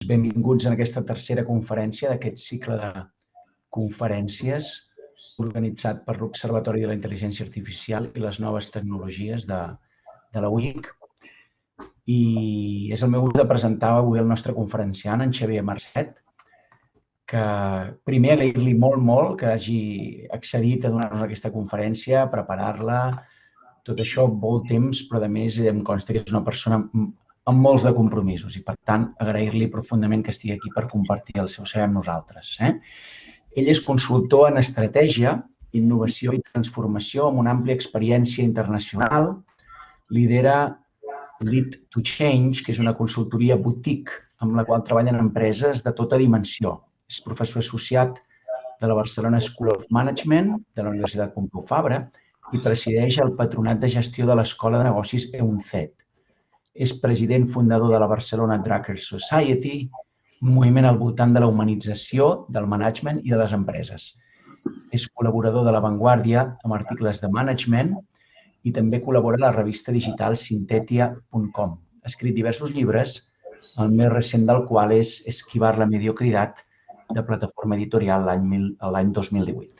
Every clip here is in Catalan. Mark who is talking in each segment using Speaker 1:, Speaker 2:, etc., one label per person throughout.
Speaker 1: Benvinguts en aquesta tercera conferència d'aquest cicle de conferències organitzat per l'Observatori de la Intel·ligència Artificial i les Noves Tecnologies de la UIC. I és el meu gust de presentar avui el nostre conferenciant, en Xavier Marcet, que primer agrair-li molt que hagi accedit a donar-nos aquesta conferència, a preparar-la, tot això molt temps, però a més em consta que és una persona amb molts de compromisos i, per tant, agrair-li profundament que estigui aquí per compartir el seu saber amb nosaltres. Ell és consultor en estratègia, innovació i transformació amb una àmplia experiència internacional. Lidera Lead to Change, que és una consultoria boutique amb la qual treballen empreses de tota dimensió. És professor associat de la Barcelona School of Management de la Universitat Pompeu Fabra i presideix el Patronat de Gestió de l'Escola de Negocis EUNCED. És president fundador de la Barcelona Drucker Society, un moviment al voltant de la humanització, del management i de les empreses. És col·laborador de La Vanguardia amb articles de management i també col·labora a la revista digital Synthetia.com. Ha escrit diversos llibres, el més recent del qual és Esquivar la mediocridad, de Plataforma Editorial l'any 2018.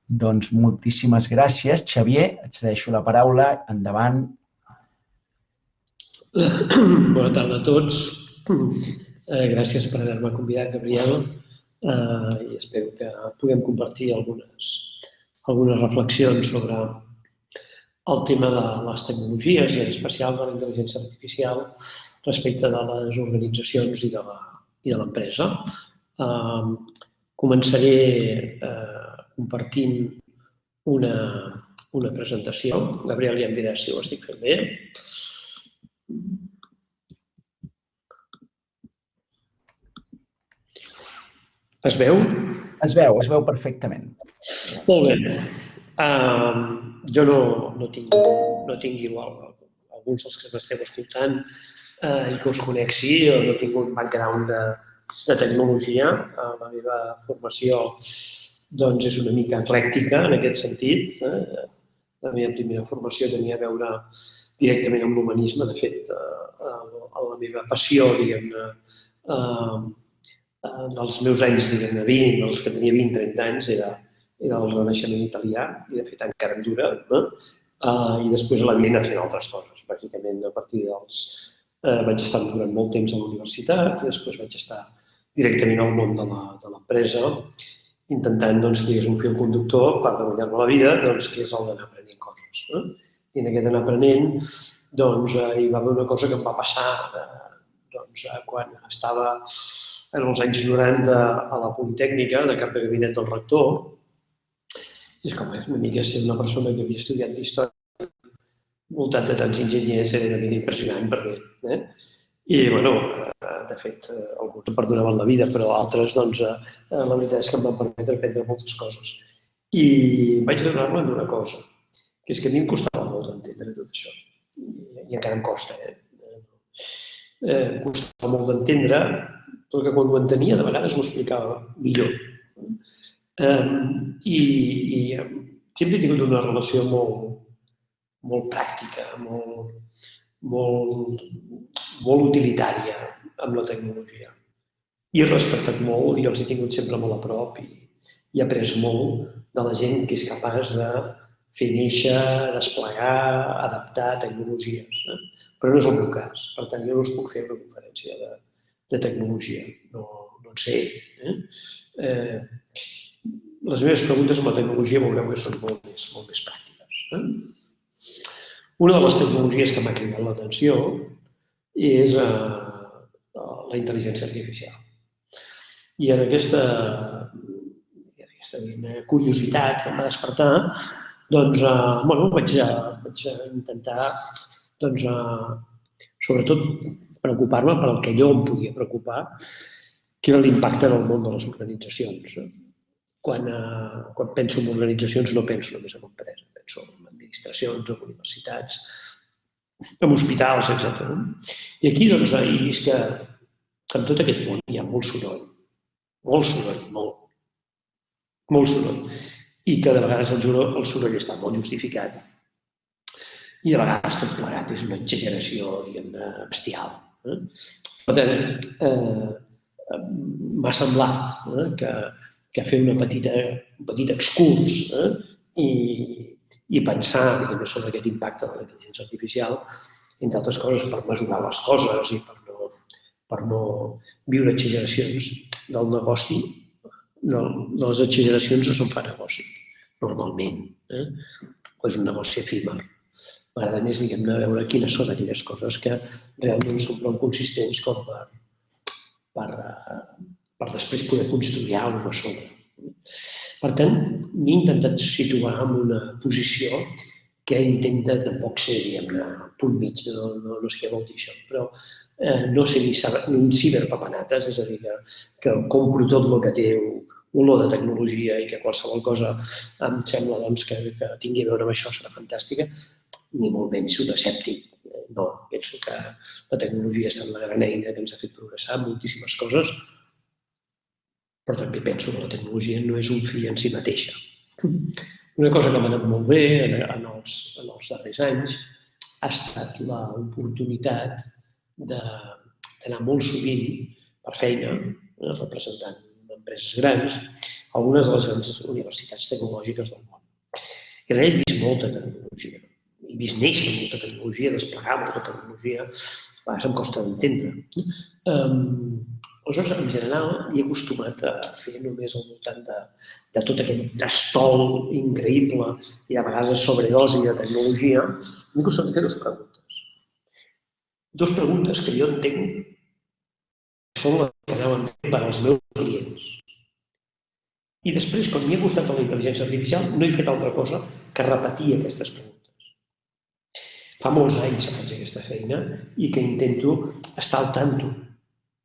Speaker 1: Doncs moltíssimes gràcies. Xavier, et cedeixo la paraula. Endavant.
Speaker 2: Bona tarda a tots. Gràcies per haver-me convidat, Gabriel, i espero que puguem compartir algunes reflexions sobre el tema de les tecnologies i en especial de la intel·ligència artificial respecte de les organitzacions i de l'empresa. Començaré compartint una presentació. Gabriel ja em dirà si ho estic fent bé. Es veu?
Speaker 1: Es veu perfectament.
Speaker 2: Molt bé. Jo no tinc igual, alguns dels que m'esteu escoltant i que us coneixi, no tinc un background de tecnologia. La meva formació és una mica eclèctica en aquest sentit. La meva primera formació tenia a veure directament amb l'humanisme. De fet, la meva passió, dels meus anys, 20, dels que tenia 20-30 anys, era el Renaixement italià, i de fet encara em dura. I després a la vida he anat fent altres coses. Bàsicament, a partir dels... Vaig estar durant molt temps a la universitat i després vaig estar directament al món de l'empresa, intentant que hi hagués un fil conductor per guanyar-me la vida, que és el d'anar aprenent coses. I en aquest anar aprenent hi va haver una cosa que em va passar quan estava en els anys 90 a la Politècnica, de cap de gabinet del rector. És com una mica ser una persona que havia estudiat d'història voltat de tants enginyers, era una mica impressionant per mi. I, de fet, alguns em perdonaven la vida, però altres, la veritat és que em van permetre aprendre moltes coses. I vaig adonar-me d'una cosa, que és que a mi em costava molt d'entendre tot això. I encara em costa, Em costava molt d'entendre, però que quan ho entenia, de vegades m'ho explicava millor. I sempre he tingut una relació molt pràctica, molt utilitària amb la tecnologia. I he respectat molt i els he tingut sempre molt a prop i he après molt de la gent que és capaç de fer néixer, desplegar, adaptar tecnologies. Però no és el meu cas. Per tant, jo no us puc fer una conferència de tecnologia. No en sé. Les meves preguntes amb la tecnologia veureu que són molt més pràctiques. Una de les tecnologies que m'ha cridat l'atenció és la intel·ligència artificial. I en aquesta curiositat que em va despertar, vaig intentar, sobretot, preocupar-me per el que jo em podia preocupar, que era l'impacte en el món de les organitzacions. Quan penso en organitzacions no penso només en empreses, penso en administracions, en universitats, en hospitals, etc. I aquí he vist que en tot aquest món hi ha molt soroll, molt soroll, i que de vegades el soroll està molt justificat i de vegades tot plegat és una exageració bestial. Per tant, m'ha semblat que fer un petit excurs i pensar sobre aquest impacte de la intel·ligència artificial, entre altres coses, per mesurar les coses i per no viure exageracions del negoci. Les exageracions no se'n fa negoci, normalment. O és un negoci efímer. M'agrada més, diguem-ne, veure quines són aquelles coses que realment són prou consistents com per després poder construir alguna cosa sobre. Per tant, m'he intentat situar en una posició que intenta tampoc ser, diguem-ne, punt mig, no sé què vol dir això, però no ser ni un ciberpapanates, és a dir, que compro tot el que té olor de tecnologia i que qualsevol cosa em sembla que tingui a veure amb això serà fantàstica, ni molt menys un escèptic. No, penso que la tecnologia ha estat la gran eina que ens ha fet progressar en moltíssimes coses, però també penso que la tecnologia no és un fi en si mateixa. Una cosa que m'ha anat molt bé en els darrers anys ha estat l'oportunitat d'anar molt sovint per feina, representant empreses grans, a algunes de les grans universitats tecnològiques del món. I allà he vist molta tecnologia. He vist néixer molta tecnologia, desplegar molta tecnologia. A vegades em costa d'entendre. Aleshores, en general, m'he acostumat a fer només al voltant de tot aquest estol increïble i a vegades a sobredosi de tecnologia. M'he acostumat a fer dues preguntes. Dues preguntes que jo entenc que són les que anaven bé per als meus clients. I després, quan m'hi he acostat a la intel·ligència artificial, no he fet altra cosa que repetir aquestes preguntes. Fa molts anys que faig aquesta feina i que intento estar al tanto,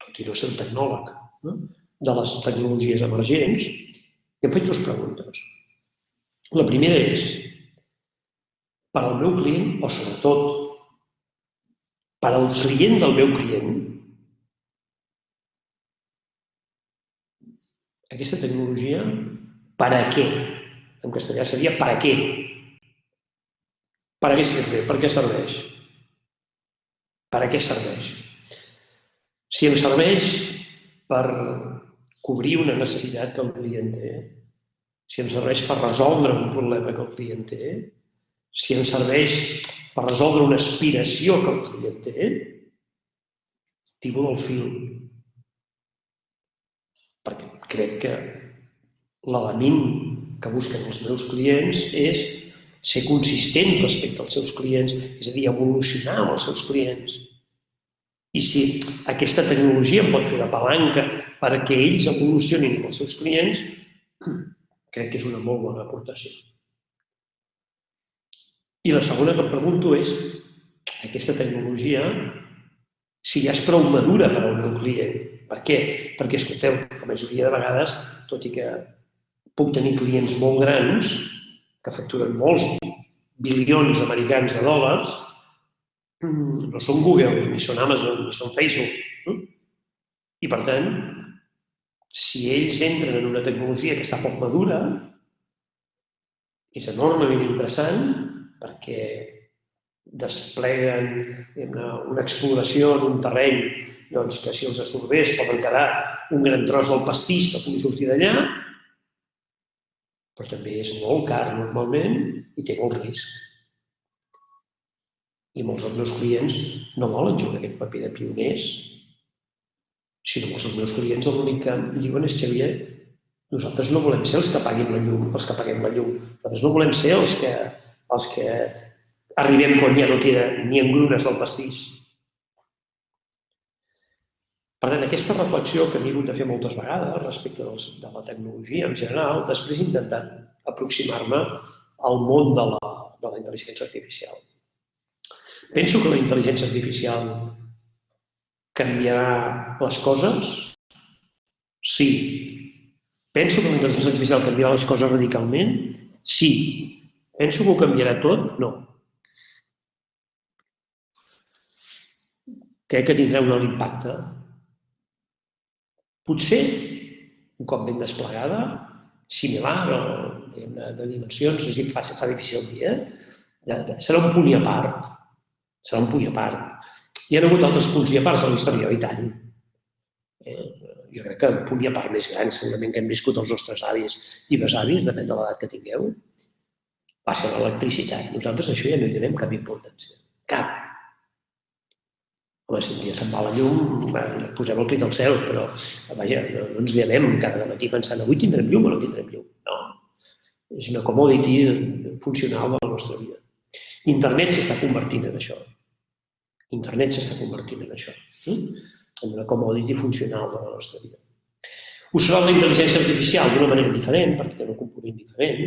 Speaker 2: tot i no ser un tecnòleg, de les tecnologies emergents, i em faig dues preguntes. La primera és, per al meu client, o sobretot, per al client del meu client, aquesta tecnologia, per a què? En castellà seria per a què? Per a què sirve? Per què serveix? Per a què serveix? Si em serveix per cobrir una necessitat que el client té, si em serveix per resoldre un problema que el client té, si em serveix per resoldre una aspiració que el client té, tiro del fil. Perquè crec que l'element que busquen els meus clients és ser consistent respecte als seus clients, és a dir, evolucionar amb els seus clients. I si aquesta tecnologia em pot fer de palanca perquè ells evolucionin amb els seus clients, crec que és una molt bona aportació. I la segona que em pregunto és, aquesta tecnologia, si ja és prou madura per al meu client. Per què? Perquè, escolteu, la majoria de vegades, tot i que puc tenir clients molt grans, que facturen molts bilions americans de dòlars, no són Google, ni són Amazon, ni són Facebook. I, per tant, si ells entren en una tecnologia que està poc madura, és enormement interessant perquè despleguen una exploració en un terreny que si els absorbés poden quedar un gran tros del pastís que pugui sortir d'allà, però també és molt car normalment i té molt risc. I molts dels meus clients no volen jugar aquest paper de pioners, sinó molts dels meus clients l'únic que em diuen és, Xavier, nosaltres no volem ser els que paguem la llum, nosaltres no volem ser els que arribem quan ja no queda ni engrunes del pastís. Per tant, aquesta reflexió que m'he hagut de fer moltes vegades respecte de la tecnologia en general, després he intentat aproximar-me al món de la intel·ligència artificial. Penso que la intel·ligència artificial canviarà les coses? Sí. Penso que la intel·ligència artificial canviarà les coses radicalment? Sí. Penso que ho canviarà tot? No. Crec que tindrà un alt impacte. Potser, un cop ben desplegada, similar o de dimensions, és a dir, fa difícil dir, serà un punt i a part. Serà un punt i a part. Hi ha hagut altres punts i a parts de la història, i tant. Jo crec que el punt i a part més gran, segurament que hem viscut els nostres avis i besavis, depèn de l'edat que tingueu, va ser l'electricitat. Nosaltres això ja no hi donem cap importància. Cap. Home, si un dia se'n va la llum, posem el crit al cel, però vaja, no ens llevem cada matí pensant avui tindrem llum o no tindrem llum. No. És una commodity funcional de la nostra vida. Internet s'està convertint en això. Internet s'està convertint en això. En una commodity funcional de la nostra vida. Us serà la intel·ligència artificial d'una manera diferent, perquè té un component diferent.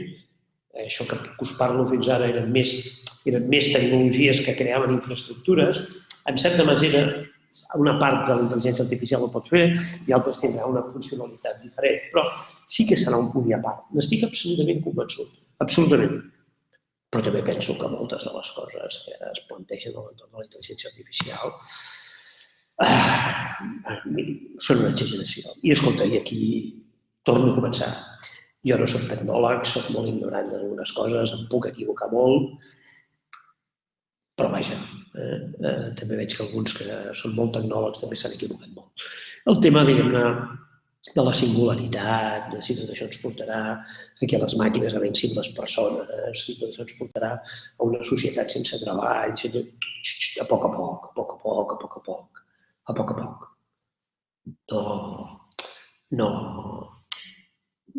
Speaker 2: Això que us parlo fins ara eren més tecnologies que creaven infraestructures. En certa manera, una part de la intel·ligència artificial ho pot fer i altres tindrà una funcionalitat diferent, però sí que serà un punt i a part. N'estic absolutament convençut, absolutament. Però també penso que moltes de les coses que es plantegen a l'entorn de la intel·ligència artificial són una exageració. I escolta, i aquí torno a començar. Jo no soc tecnòleg, soc molt ignorant d'algunes coses, em puc equivocar molt, però vaja, també veig que alguns que són molt tecnòlegs també s'han equivocat molt. El tema, diguem-ne, de la singularitat, de si tot això ens portarà a que les màquines avencin les persones, si tot això ens portarà a una societat sense treball, a poc a poc, a poc a poc, a poc a poc, a poc a poc.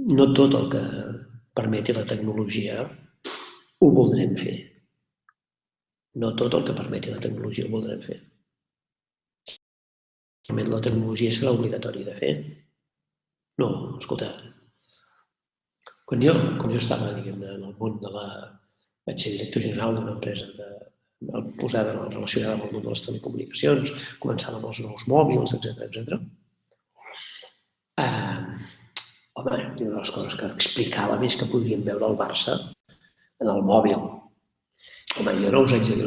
Speaker 2: No tot el que permeti la tecnologia ho voldrem fer. No tot el que permeti la tecnologia ho voldrem fer. La tecnologia serà obligatori de fer. No, escolta, quan jo estava, diguem-ne, en el món de la... Vaig ser director general d'una empresa posada relacionada amb el món de les telecomunicacions, començant amb els nous mòbils, etc. Home, una de les coses que explicava més que podríem veure el Barça en el mòbil. Home, jo no us haig de dir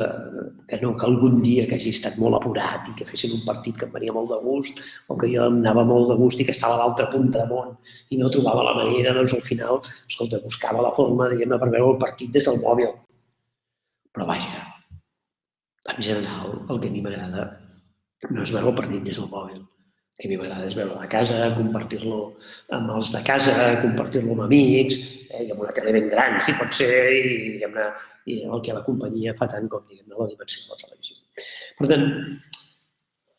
Speaker 2: que algun dia que hagi estat molt apurat i que fessin un partit que em venia molt de gust o que jo em anava molt de gust i que estava a l'altra punta de món i no trobava la manera, doncs al final, escolta, buscava la forma, diguem-ne, per veure el partit des del mòbil. Però vaja, en general, el que a mi m'agrada no és veure el partit des del mòbil. El que a mi m'agrada és veure a casa, compartir-lo amb els de casa, compartir-lo amb amics, i amb una tele ben gran, si pot ser, i diguem-ne, el que la companyia fa tant com, diguem-ne, la dimensió de la televisió. Per tant,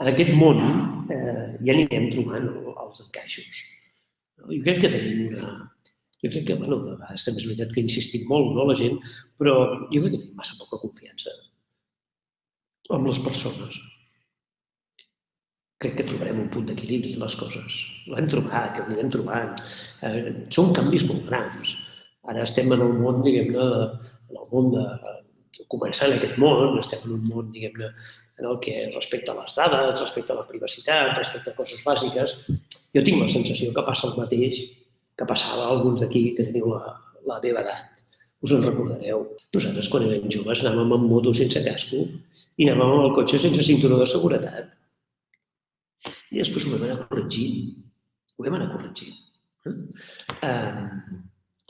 Speaker 2: en aquest món ja anirem trobant els encaixos. Jo crec que tenim una... Jo crec que, bueno, a vegades també és veritat que he insistit molt, no, la gent, però jo crec que tenim massa poca confiança amb les persones. Crec que trobarem un punt d'equilibri en les coses. L'hem trobat, que ho anirem trobant. Són canvis molt grans. Ara estem en el món, diguem-ne, en el món de... Començant aquest món, estem en un món, diguem-ne, en el que respecte a les dades, respecte a la privacitat, respecte a coses bàsiques, jo tinc la sensació que passa el mateix que passava a alguns d'aquí que teniu la meva edat. Us en recordareu. Nosaltres, quan érem joves, anàvem amb moto sense casco i anàvem amb el cotxe sense cinturó de seguretat. I després ho vam anar corregint.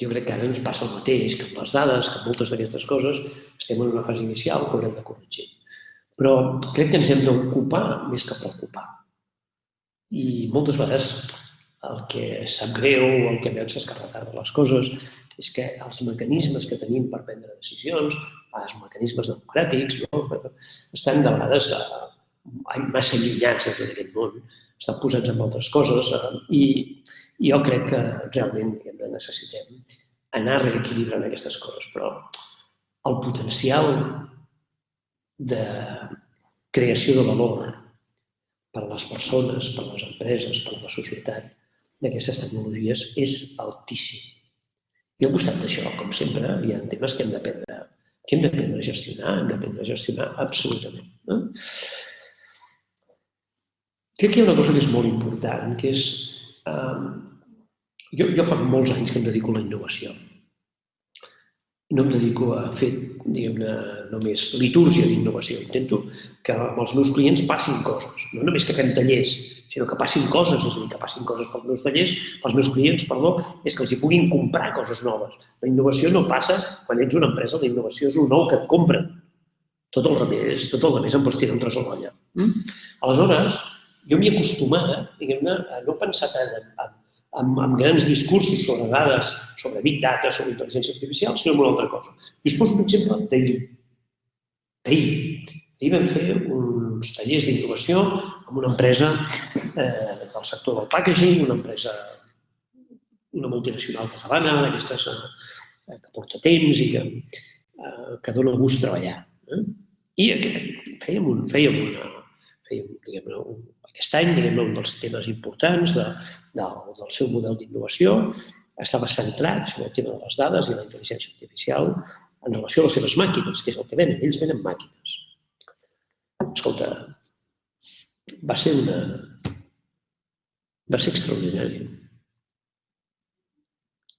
Speaker 2: Jo crec que ara ens passa el mateix, que amb les dades, que amb moltes d'aquestes coses, estem en una fase inicial que haurem de corregir. Però crec que ens hem d'ocupar més que preocupar. I moltes vegades el que sap greu, el que veig és que retarda les coses, és que els mecanismes que tenim per prendre decisions, els mecanismes democràtics, estan de vegades massa allunyats de tot aquest món, estan posats en altres coses i jo crec que realment necessitem anar reequilibrant aquestes coses, però el potencial de creació de valor per a les persones, per a les empreses, per a la societat d'aquestes tecnologies és altíssim. I al costat d'això, com sempre, hi ha temes que hem d'aprendre a gestionar, absolutament. Crec que hi ha una cosa que és molt important, que és... Jo fa molts anys que em dedico a la innovació. No em dedico a fer, diguem-ne, només litúrgia d'innovació. Intento que amb els meus clients passin coses. No només que fem tallers, sinó que passin coses, és a dir, que passin coses pels meus tallers, pels meus clients, és que els hi puguin comprar coses noves. La innovació no passa quan ets una empresa, la innovació és el nou que et compren. Tot el revés em pots tirar un tros a l'olla. Aleshores, jo m'hi he acostumat, diguem-ne, a no pensar tant en grans discursos sobre dades, sobre Big Data, sobre intel·ligència artificial, sinó en una altra cosa. I us poso un exemple d'ahir. Ahir vam fer uns tallers d'innovació amb una empresa del sector del packaging, una multinacional catalana, d'aquestes que porta temps i que dona gust treballar. I fèiem aquest any, un dels temes importants del seu model d'innovació estava centrat sobre el tema de les dades i la intel·ligència artificial en relació a les seves màquines, que és el que venen. Ells venen màquines. Escolta, va ser extraordinari.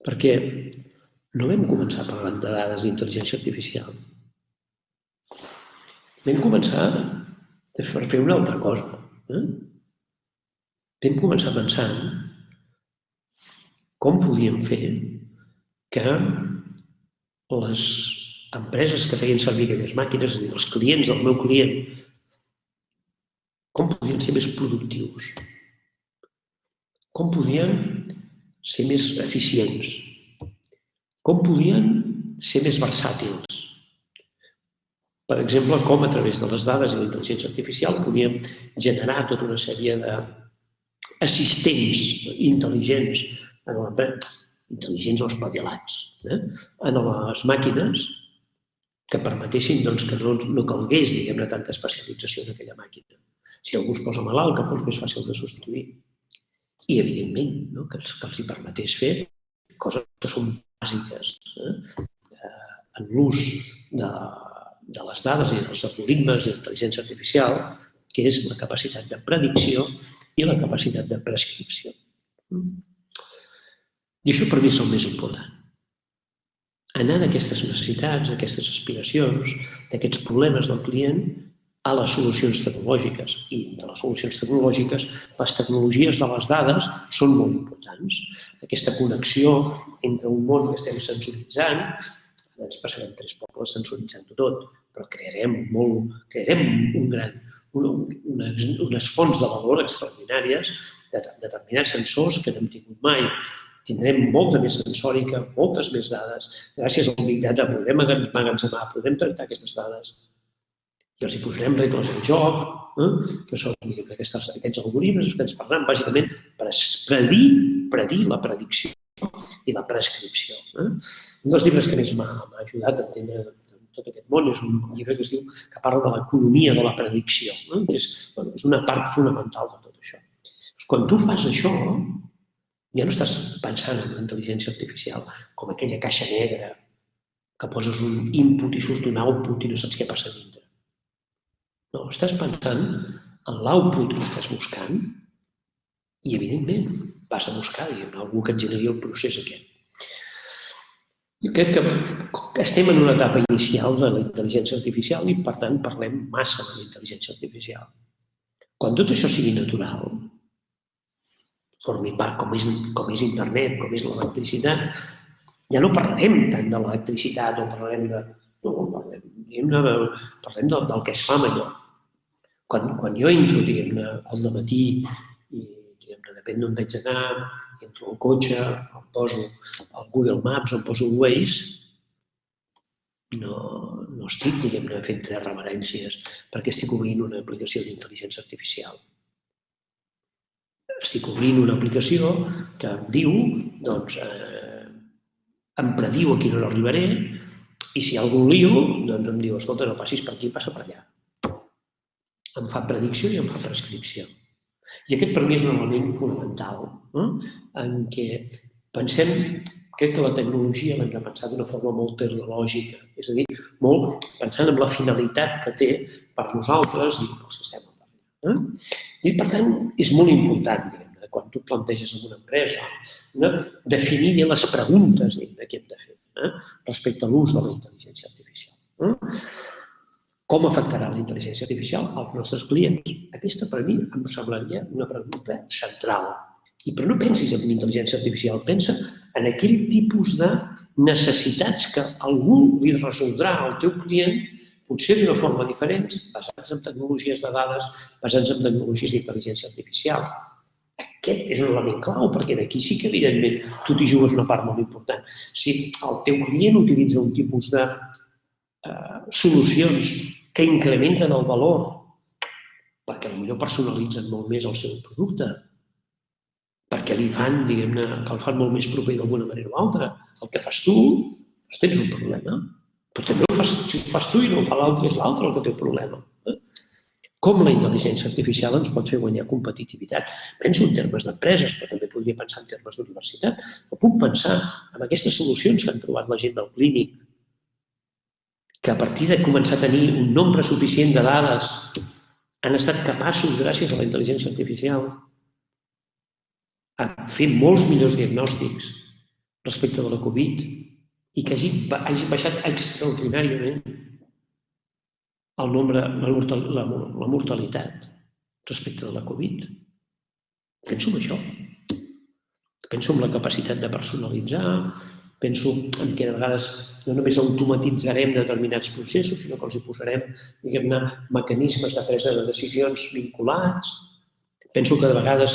Speaker 2: Perquè no vam començar parlant de dades d'intel·ligència artificial. Vam començar a fer una altra cosa. Vam començar pensant com podíem fer que les empreses que feien servir aquelles màquines, és a dir, els clients del meu client, com podien ser més productius, com podien ser més eficients, com podien ser més versàtils. Per exemple, com a través de les dades i la intel·ligència artificial podíem generar tota una sèrie d'assistents intel·ligents en l'empresa, intel·ligents o espavilats, en les màquines que permetessin que no calgués tanta especialització en aquella màquina. Si algú es posa malalt, que fos més fàcil de substituir. I, evidentment, que els hi permetés fer coses que són bàsiques en l'ús de les dades i dels algoritmes d'intel·ligència artificial, que és la capacitat de predicció i la capacitat de prescripció. I això per mi és el més important. Anar d'aquestes necessitats, d'aquestes aspiracions, d'aquests problemes del client a les solucions tecnològiques. I de les solucions tecnològiques, les tecnologies de les dades són molt importants. Aquesta connexió entre un món que estem sensoritzant, ens passarem 3 pobles sensoritzant-ho tot, però crearem unes fonts de valor extraordinàries de determinats sensors que no hem tingut mai. Tindrem molta més sensòrica, moltes més dades. Gràcies al Big Data podrem emmagatzemar, podrem tractar aquestes dades i els hi posarem regles al joc, que són aquests algoritmes que ens parlaran bàsicament per predir la predicció i la prescripció. Un dels llibres que més m'ha ajudat a entendre tot aquest món és un llibre que parla de l'economia de la predicció, que és una part fonamental de tot això. Quan tu fas això, ja no estàs pensant en la intel·ligència artificial com aquella caixa negra que poses un input i surt un output i no saps què passa dintre. No, estàs pensant en l'output que estàs buscant i, evidentment, vas a buscar algú que et generi el procés aquest. Jo crec que estem en una etapa inicial de la intel·ligència artificial i, per tant, parlem massa de la intel·ligència artificial. Quan tot això sigui natural, formi part com és internet, com és l'electricitat, ja no parlem tant de l'electricitat o parlem del que es fa amb allò. Quan jo entro al dematí i depèn d'on vaig anar, entro al cotxe, em poso al Google Maps o em poso al Waze, no estic fent 3 reverències perquè estic obrint una aplicació d'intel·ligència artificial. Estic obrint una aplicació que em diu, em prediu a quina hora arribaré i si hi ha algun lío, em diu, escolta, no passis per aquí, passa per allà. Em fa predicció i em fa prescripció. I aquest per mi és un element fonamental en què pensem que la tecnologia l'hem de pensar d'una forma molt teleològica, és a dir, molt pensant en la finalitat que té per nosaltres i pel sistema operatiu. I, per tant, és molt important, quan tu planteges en una empresa, definir bé les preguntes que hem de fer respecte a l'ús de la intel·ligència artificial. Com afectarà la intel·ligència artificial als nostres clients? Aquesta, per mi, em semblaria una pregunta central. Però no pensis en intel·ligència artificial, pensa en aquell tipus de necessitats que algú li resoldrà al teu client potser d'una forma diferent, basats en tecnologies de dades, basats en tecnologies d'intel·ligència artificial. Aquest és un element clau, perquè d'aquí sí que, evidentment, tu t'hi jugues una part molt important. Si el teu client utilitza un tipus de solucions que incrementen el valor, perquè potser personalitzen molt més el seu producte, perquè li fan, diguem-ne, que el fan molt més proper d'alguna manera o altra. El que fas tu, doncs tens un problema. Però també si ho fas tu i no ho fa l'altre, és l'altre el que té el problema. Com la intel·ligència artificial ens pot fer guanyar competitivitat? Penso en termes d'empreses, però també podria pensar en termes d'universitat. O puc pensar en aquestes solucions que han trobat la gent del clínic, que a partir de començar a tenir un nombre suficient de dades han estat capaços, gràcies a la intel·ligència artificial, a fer molts millors diagnòstics respecte de la Covid i que hagi baixat extraordinàriament el nombre, la mortalitat respecte de la Covid. Penso en això. Penso en la capacitat de personalitzar, penso en que de vegades no només automatitzarem determinats processos, sinó que els hi posarem, diguem-ne, mecanismes de presa de decisions vinculats. Penso que de vegades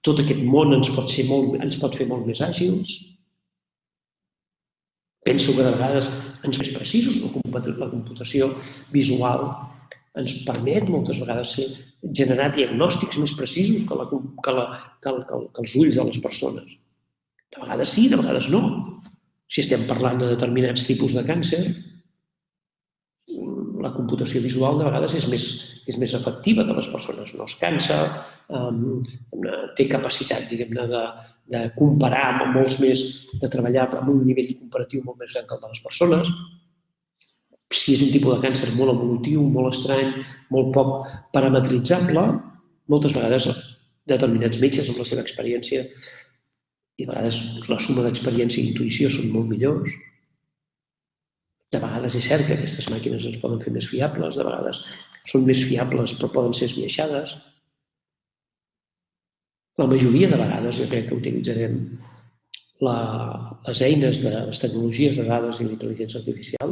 Speaker 2: tot aquest món ens pot fer molt més àgils. Penso que de vegades ens més precisos. La computació visual ens permet moltes vegades generar diagnòstics més precisos que els ulls de les persones. De vegades sí, de vegades no. Si estem parlant de determinats tipus de càncer, la computació visual de vegades és més efectiva, que les persones no es cansa, té capacitat, diguem-ne, de comparar amb molts més, de treballar amb un nivell comparatiu molt més gran que el de les persones. Si és un tipus de càncer molt evolutiu, molt estrany, molt poc parametritzable, moltes vegades determinats metges amb la seva experiència, i a vegades la suma d'experiència i intuïció són molt millors. De vegades és cert que aquestes màquines ens poden fer més fiables, de vegades són més fiables però poden ser esbiaixades. La majoria de vegades jo crec que utilitzarem les eines de les tecnologies de dades i l'intel·ligència artificial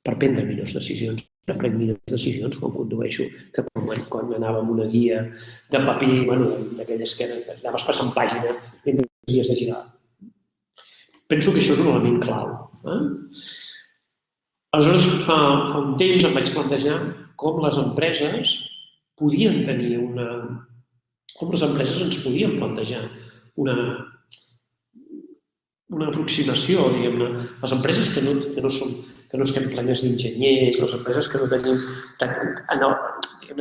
Speaker 2: per prendre millors decisions. Jo prenc millors decisions quan condueixo que quan anava amb una guia de paper, d'aquelles que anaves passant pàgina mentre havies de girar. Penso que això és un element clau. Aleshores, fa un temps em vaig plantejar com les empreses podien tenir com les empreses ens podien plantejar una aproximació, diguem-ne. Les empreses que no estem plenes d'enginyers, les empreses que no tenim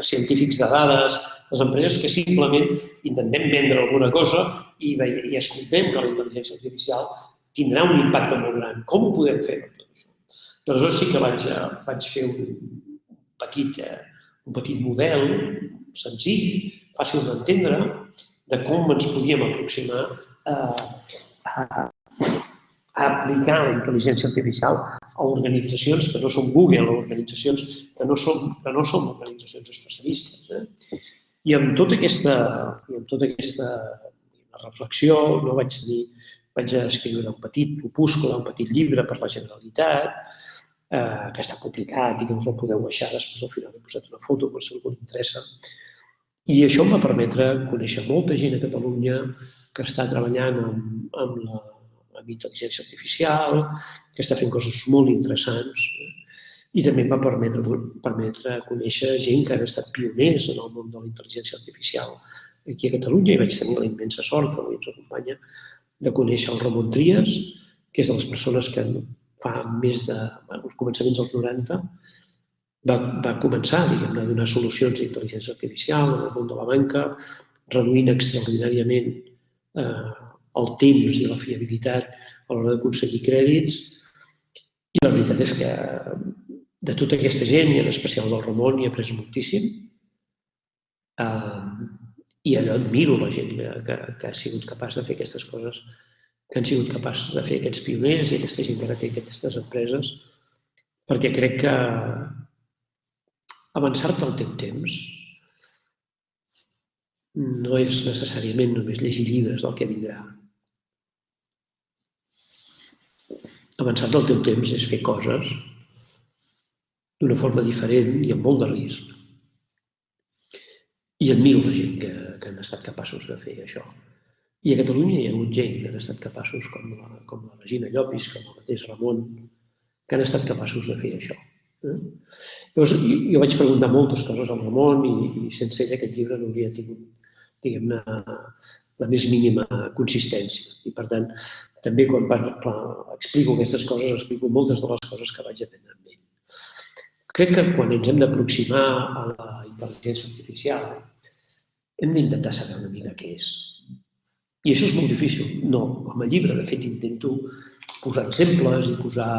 Speaker 2: científics de dades, les empreses que simplement intentem vendre alguna cosa i escoltem que la intel·ligència artificial tindrà un impacte molt gran. Com ho podem fer per tot això? Aleshores sí que vaig fer un petit model senzill, fàcil d'entendre, de com ens podíem aproximar a aplicar la intel·ligència artificial a organitzacions que no són Google, a organitzacions que no són organitzacions especialistes. I amb tota aquesta reflexió vaig escriure un petit opúscul, un petit llibre per la Generalitat, que està publicat i que us el podeu baixar. Després al final he posat una foto per si algú l'interessa. I això em va permetre conèixer molta gent a Catalunya que està treballant amb intel·ligència artificial, que està fent coses molt interessants. I també em va permetre conèixer gent que han estat pioners en el món de la intel·ligència artificial aquí a Catalunya, i vaig tenir la immensa sort, que avui ens acompanya, de conèixer el Ramon Trias, que és de les persones que fa més els començaments dels 90 va començar a donar solucions d'intel·ligència artificial en el món de la banca, reduint extraordinàriament el temps i la fiabilitat a l'hora d'aconseguir crèdits. I la veritat és que de tota aquesta gent, i en especial del Ramon, hi he après moltíssim. I allò admiro la gent que ha sigut capaç de fer aquestes coses, que han sigut capaços de fer aquests pioners i aquesta gent que ara té aquestes empreses, perquè crec que avançar-te al teu temps no és necessàriament només llegir llibres del que vindrà. Avançar-te al teu temps és fer coses d'una forma diferent i amb molt de risc. I admiro la gent que han estat capaços de fer això. I a Catalunya hi ha hagut gent que han estat capaços, com la Regina Llopis, com el mateix Ramon, que han estat capaços de fer això. Llavors, jo vaig preguntar moltes coses al Ramon i sense ell aquest llibre no hauria tingut, diguem-ne, la més mínima consistència. I, per tant, també quan explico aquestes coses, explico moltes de les coses que vaig aprendre amb ell. Crec que quan ens hem d'aproximar a la intel·ligència artificial, hem d'intentar saber una mica què és. I això és molt difícil. No, amb el llibre, de fet, intento posar exemples i posar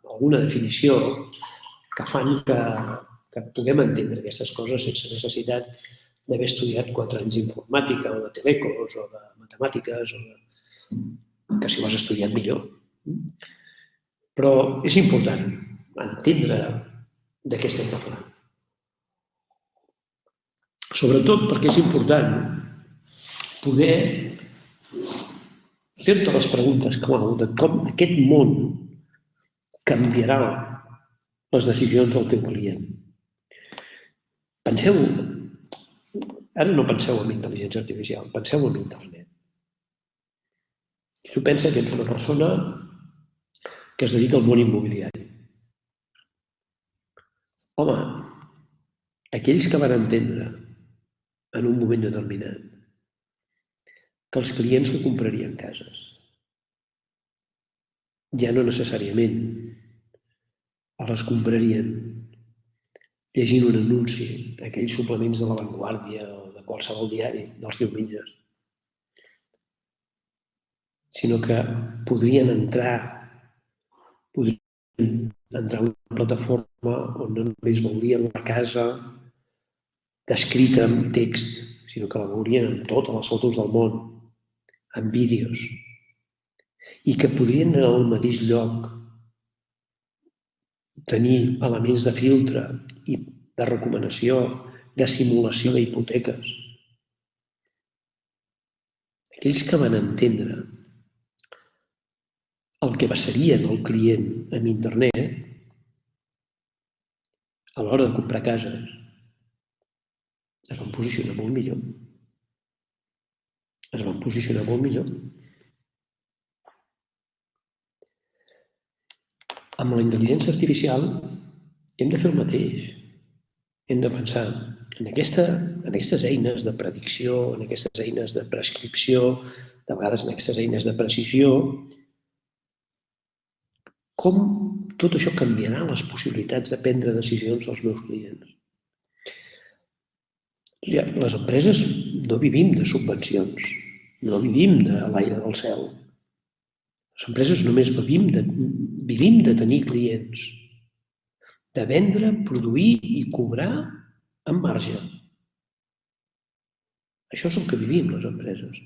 Speaker 2: alguna definició que fan que puguem entendre aquestes coses sense necessitat d'haver estudiat 4 anys d'informàtica o de telecos o de matemàtiques, que si ho has estudiat millor. Però és important entendre de què estem parlant. Sobretot perquè és important poder fer-te les preguntes clau de com aquest món canviarà les decisions del teu client. Penseu, ara no penseu en intel·ligència artificial, penseu en internet. Si tu penses que ets una persona que es dedica al món immobiliari. Home, aquells que van entendre en un moment determinat que els clients que comprarien cases ja no necessàriament les comprarien llegint un anunci, aquells suplements de La Vanguardia o de qualsevol diari dels diumenges, sinó que podrien entrar a una plataforma on no només veurien la casa descrita en text, sinó que la veurien amb totes les fotos del món, amb vídeos, i que podrien anar al mateix lloc tenir elements de filtre i de recomanació, de simulació d'hipoteques. Aquells que van entendre el que passarien al client amb internet a l'hora de comprar cases es van posicionar molt millor. Es van posicionar molt millor. Amb la intel·ligència artificial hem de fer el mateix. Hem de pensar en aquestes eines de predicció, en aquestes eines de prescripció, de vegades en aquestes eines de precisió, com tot això canviarà les possibilitats de prendre decisions dels meus clients. Les empreses no vivim de subvencions, no vivim de l'aire del cel. Les empreses només vivim de tenir clients, de vendre, produir i cobrar amb marge. Això és el que vivim les empreses.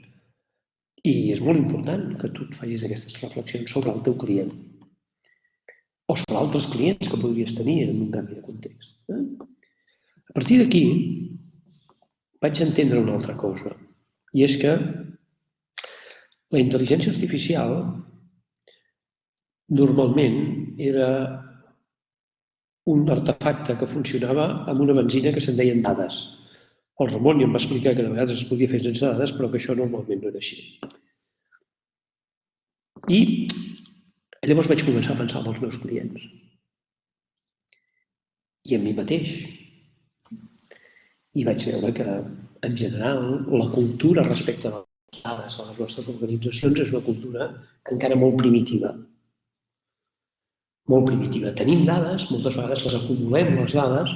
Speaker 2: I és molt important que tu et facis aquestes reflexions sobre el teu client o sobre altres clients que podries tenir en un canvi de context. A partir d'aquí vaig entendre una altra cosa, i és que la intel·ligència artificial normalment era un artefacte que funcionava amb una benzina que se'n deien dades. El Ramon ja em va explicar que de vegades es podia fer sense dades, però que això normalment no era així. I llavors vaig començar a pensar en els meus clients i en mi mateix. I vaig veure que, en general, la cultura respecte a les dades a les nostres organitzacions és una cultura encara molt primitiva. Molt primitiva. Tenim dades, moltes vegades les acumulem, les dades,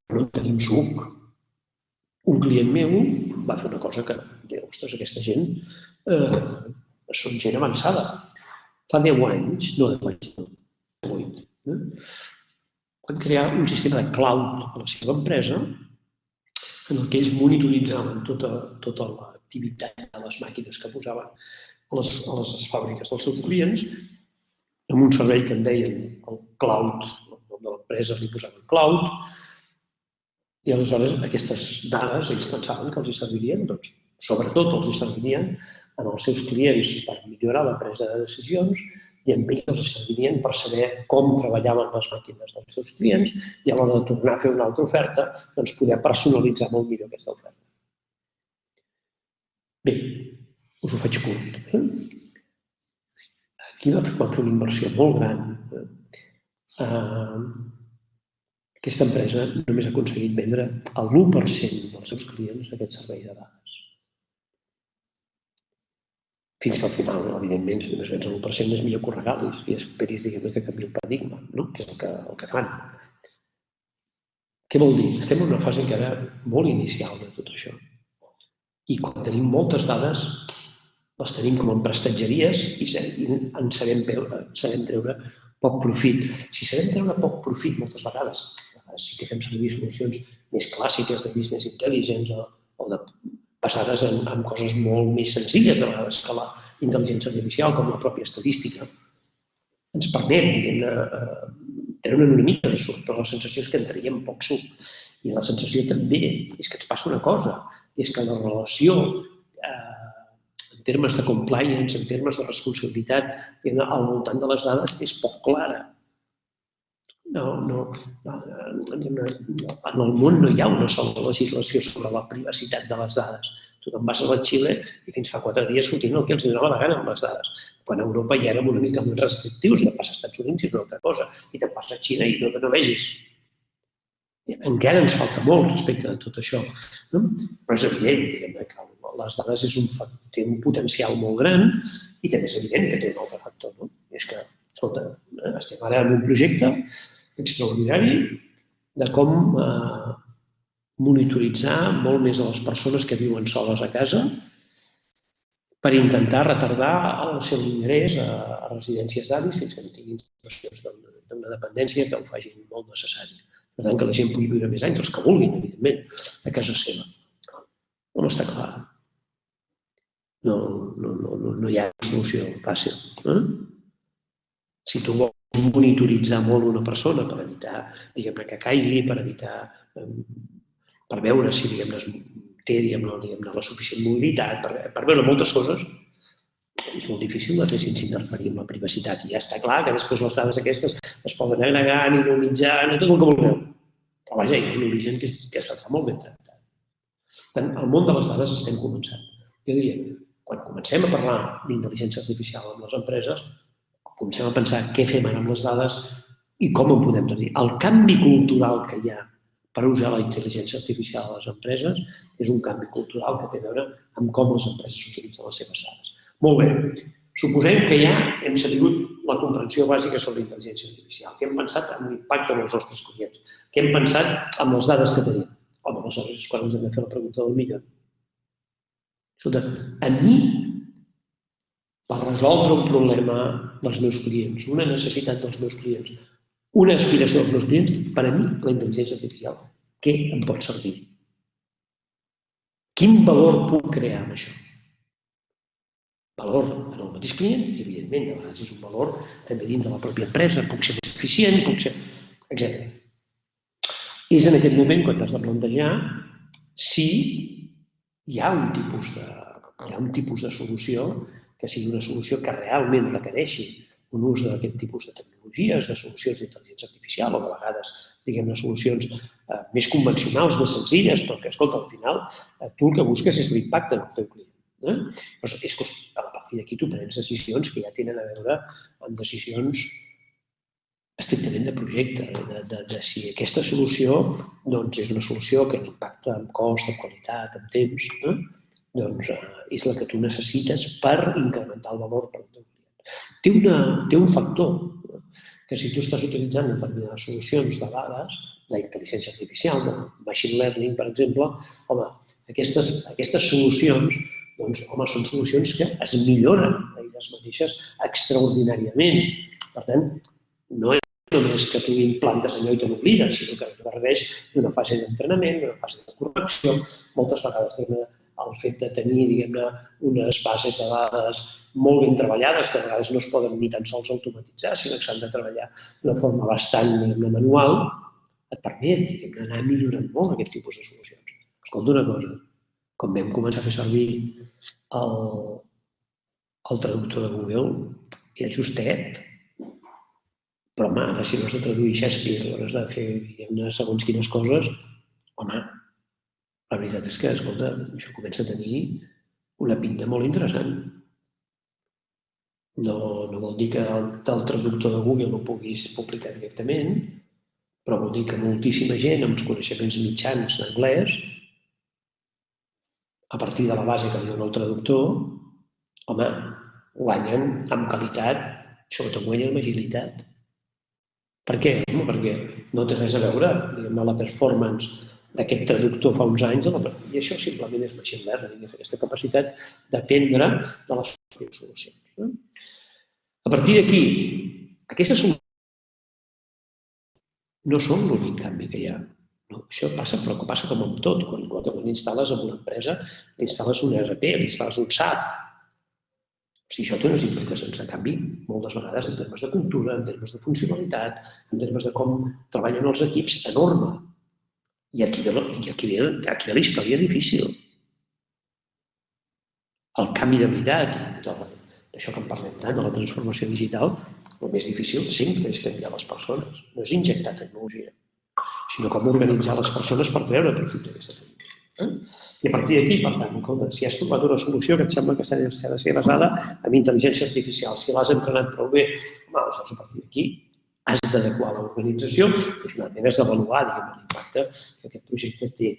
Speaker 2: però no tenim suc. Un client meu va fer una cosa que, ostres, aquesta gent són gent avançada. Fa 10 anys, no 10 anys, no, 8, van crear un sistema de cloud a la seva empresa en el que ells monitoritzaven tota l'activitat de les màquines que posaven a les fàbriques dels seus clients amb un servei que en deien el cloud, el nom de l'empresa li posaven cloud, i aleshores aquestes dades ells pensaven que els servirien, doncs, sobretot els servirien en els seus clients per millorar la presa de decisions, i amb ells els servirien per saber com treballaven les màquines dels seus clients i a l'hora de tornar a fer una altra oferta, doncs poder personalitzar molt millor aquesta oferta. Bé, us ho faig curt. Aquí vam fer una inversió molt gran. Aquesta empresa només ha aconseguit vendre el 1% dels seus clients aquest servei de dades. Fins que al final, evidentment, si només vens el 1% és millor que ho regalis i esperis que canviï el paradigma, que és el que fan. Què vol dir? Estem en una fase encara molt inicial de tot això. I quan tenim moltes dades, les tenim com en prestatgeries i en sabem treure poc profit. Si sabem treure poc profit moltes vegades, sí que fem servir solucions més clàssiques de business intelligence o basades en coses molt més senzilles de vegades que la intel·ligència artificial, com la pròpia estadística, ens permet, treure'n una mica de suc, però la sensació és que en traiem poc suc. I la sensació també és que ens passa una cosa, és que la relació en termes de compliance, en termes de responsabilitat, al voltant de les dades és poc clara. En el món no hi ha una sola legislació sobre la privacitat de les dades. Tu te'n vas a la Xile i fins fa 4 dies fotien el que els donava la gana amb les dades. Quan a Europa ja érem una mica més restrictius, te'n vas als Estats Units i és una altra cosa, i te'n vas a Xina i no vegis. Encara ens falta molt respecte de tot això, però és evident que les dades té un potencial molt gran i també és evident que té un altre factor. És que, escolta, estem ara en un projecte extraordinari de com monitoritzar molt més a les persones que viuen soles a casa per intentar retardar el seu ingrés a residències d'avis fins que no tinguin situacions d'una dependència que ho facin molt necessari. Per tant, que la gent pugui viure més anys, els que vulguin, evidentment, a casa seva. No està clar. No hi ha solució fàcil. Si tu vols monitoritzar molt una persona per evitar que caigui, per veure si té la suficient mobilitat, per veure moltes coses, és molt difícil de fer sense interferir en la privacitat. I ja està clar que després les dades aquestes es poden agregar, anonimitzar, tot el que vulgueu. Però vaja, hi ha un origen que ha estat molt ben tractat. Per tant, al món de les dades estem començant. Jo diria, quan comencem a parlar d'intel·ligència artificial amb les empreses, comencem a pensar què fem ara amb les dades i com en podem tenir. El canvi cultural que hi ha per usar la intel·ligència artificial a les empreses és un canvi cultural que té a veure amb com les empreses utilitzen les seves dades. Molt bé, suposem que ja hem sabut la comprensió bàsica sobre intel·ligència artificial, que hem pensat en l'impacte en els nostres clients, que hem pensat en les dades que tenim. Home, aleshores és quan ens hem de fer la pregunta del millor. Escolta, a mi, per resoldre un problema dels meus clients, una necessitat dels meus clients, una aspiració dels meus clients, per a mi, la intel·ligència artificial, què em pot servir? Quin valor puc crear amb això? Valor en el mateix client i, evidentment, de vegades és un valor també dins de la pròpia empresa, puc ser més eficient, etc. És en aquest moment quan t'has de plantejar si hi ha un tipus de solució que sigui una solució que realment requereixi un ús d'aquest tipus de tecnologies, de solucions d'intel·ligència artificial o de vegades, solucions més convencionals, més senzilles, però que, escolta, al final tu el que busques és l'impacte en el teu client. És que a partir d'aquí tu prens decisions que ja tenen a veure amb decisions estrictament de projecte, de si aquesta solució és una solució que impacta en cost, en qualitat, en temps, és la que tu necessites per incrementar el valor per al teu client. Té un factor que si tu estàs utilitzant determinades solucions de dades, d'intel·ligència artificial, de machine learning, per exemple, home, aquestes solucions són solucions que es milloren elles mateixes extraordinàriament. Per tant, no és només que tu implantes allò i te n'oblides, sinó que requereix d'una fase d'entrenament, d'una fase de correcció, moltes vegades el fet de tenir, unes bases de dades molt ben treballades, que a vegades no es poden ni tan sols automatitzar, sinó que s'han de treballar d'una forma bastant manual, et permet anar millorant molt aquest tipus de solucions. Escolta una cosa, quan vam començar a fer servir el traductor de Google, era justet. Però, home, ara si no has de traduir Shakespeare o has de fer, diguem-ne, segons quines coses, home, la veritat és que, escolta, això comença a tenir una pinta molt interessant. No vol dir que el traductor de Google no puguis publicar directament, però vol dir que moltíssima gent amb els coneixements mitjans d'anglès, a partir de la base que li dona el traductor, home, guanyen amb qualitat, sobretot guanyen amb agilitat. Per què? Home, perquè no té res a veure, diguem-ne, la performance d'aquest traductor fa uns anys, i això simplement és machine learning, és aquesta capacitat d'aprendre de les solucions. A partir d'aquí, aquestes solucions no són l'únic canvi que hi ha. Això passa, però que passa com amb tot. Quan instal·les en una empresa, instal·les un ERP, instal·les un SAP. Si això té unes implicacions de canvi, moltes vegades en termes de cultura, en termes de funcionalitat, en termes de com treballen els equips, enorme. I aquí ve la història difícil. El canvi de veritat, d'això que en parlem tant, de la transformació digital, el més difícil sempre és canviar les persones, no és injectar tecnologia, sinó com organitzar les persones per treure profit d'aquesta tecnologia. I a partir d'aquí, per tant, si has trobat una solució que et sembla que s'ha de ser basada en intel·ligència artificial, si l'has entrenat prou bé, aleshores a partir d'aquí has d'adequar l'organització i finalment has d'avaluar l'impacte que aquest projecte té.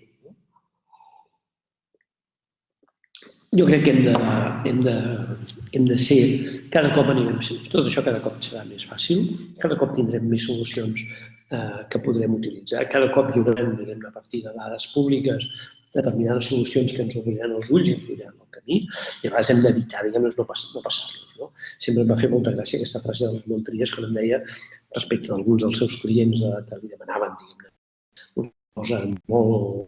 Speaker 2: Jo crec que hem de ser, cada cop anirem, tot això cada cop serà més fàcil, cada cop tindrem més solucions que podrem utilitzar, cada cop hi haurà, a partir de dades públiques, determinades solucions que ens obriran els ulls i ens obriran el camí, i a vegades hem d'evitar, no passar-nos. Sempre em va fer molta gràcia aquesta frase de les Montries, quan em deia, respecte a alguns dels seus clients que li demanaven, una cosa molt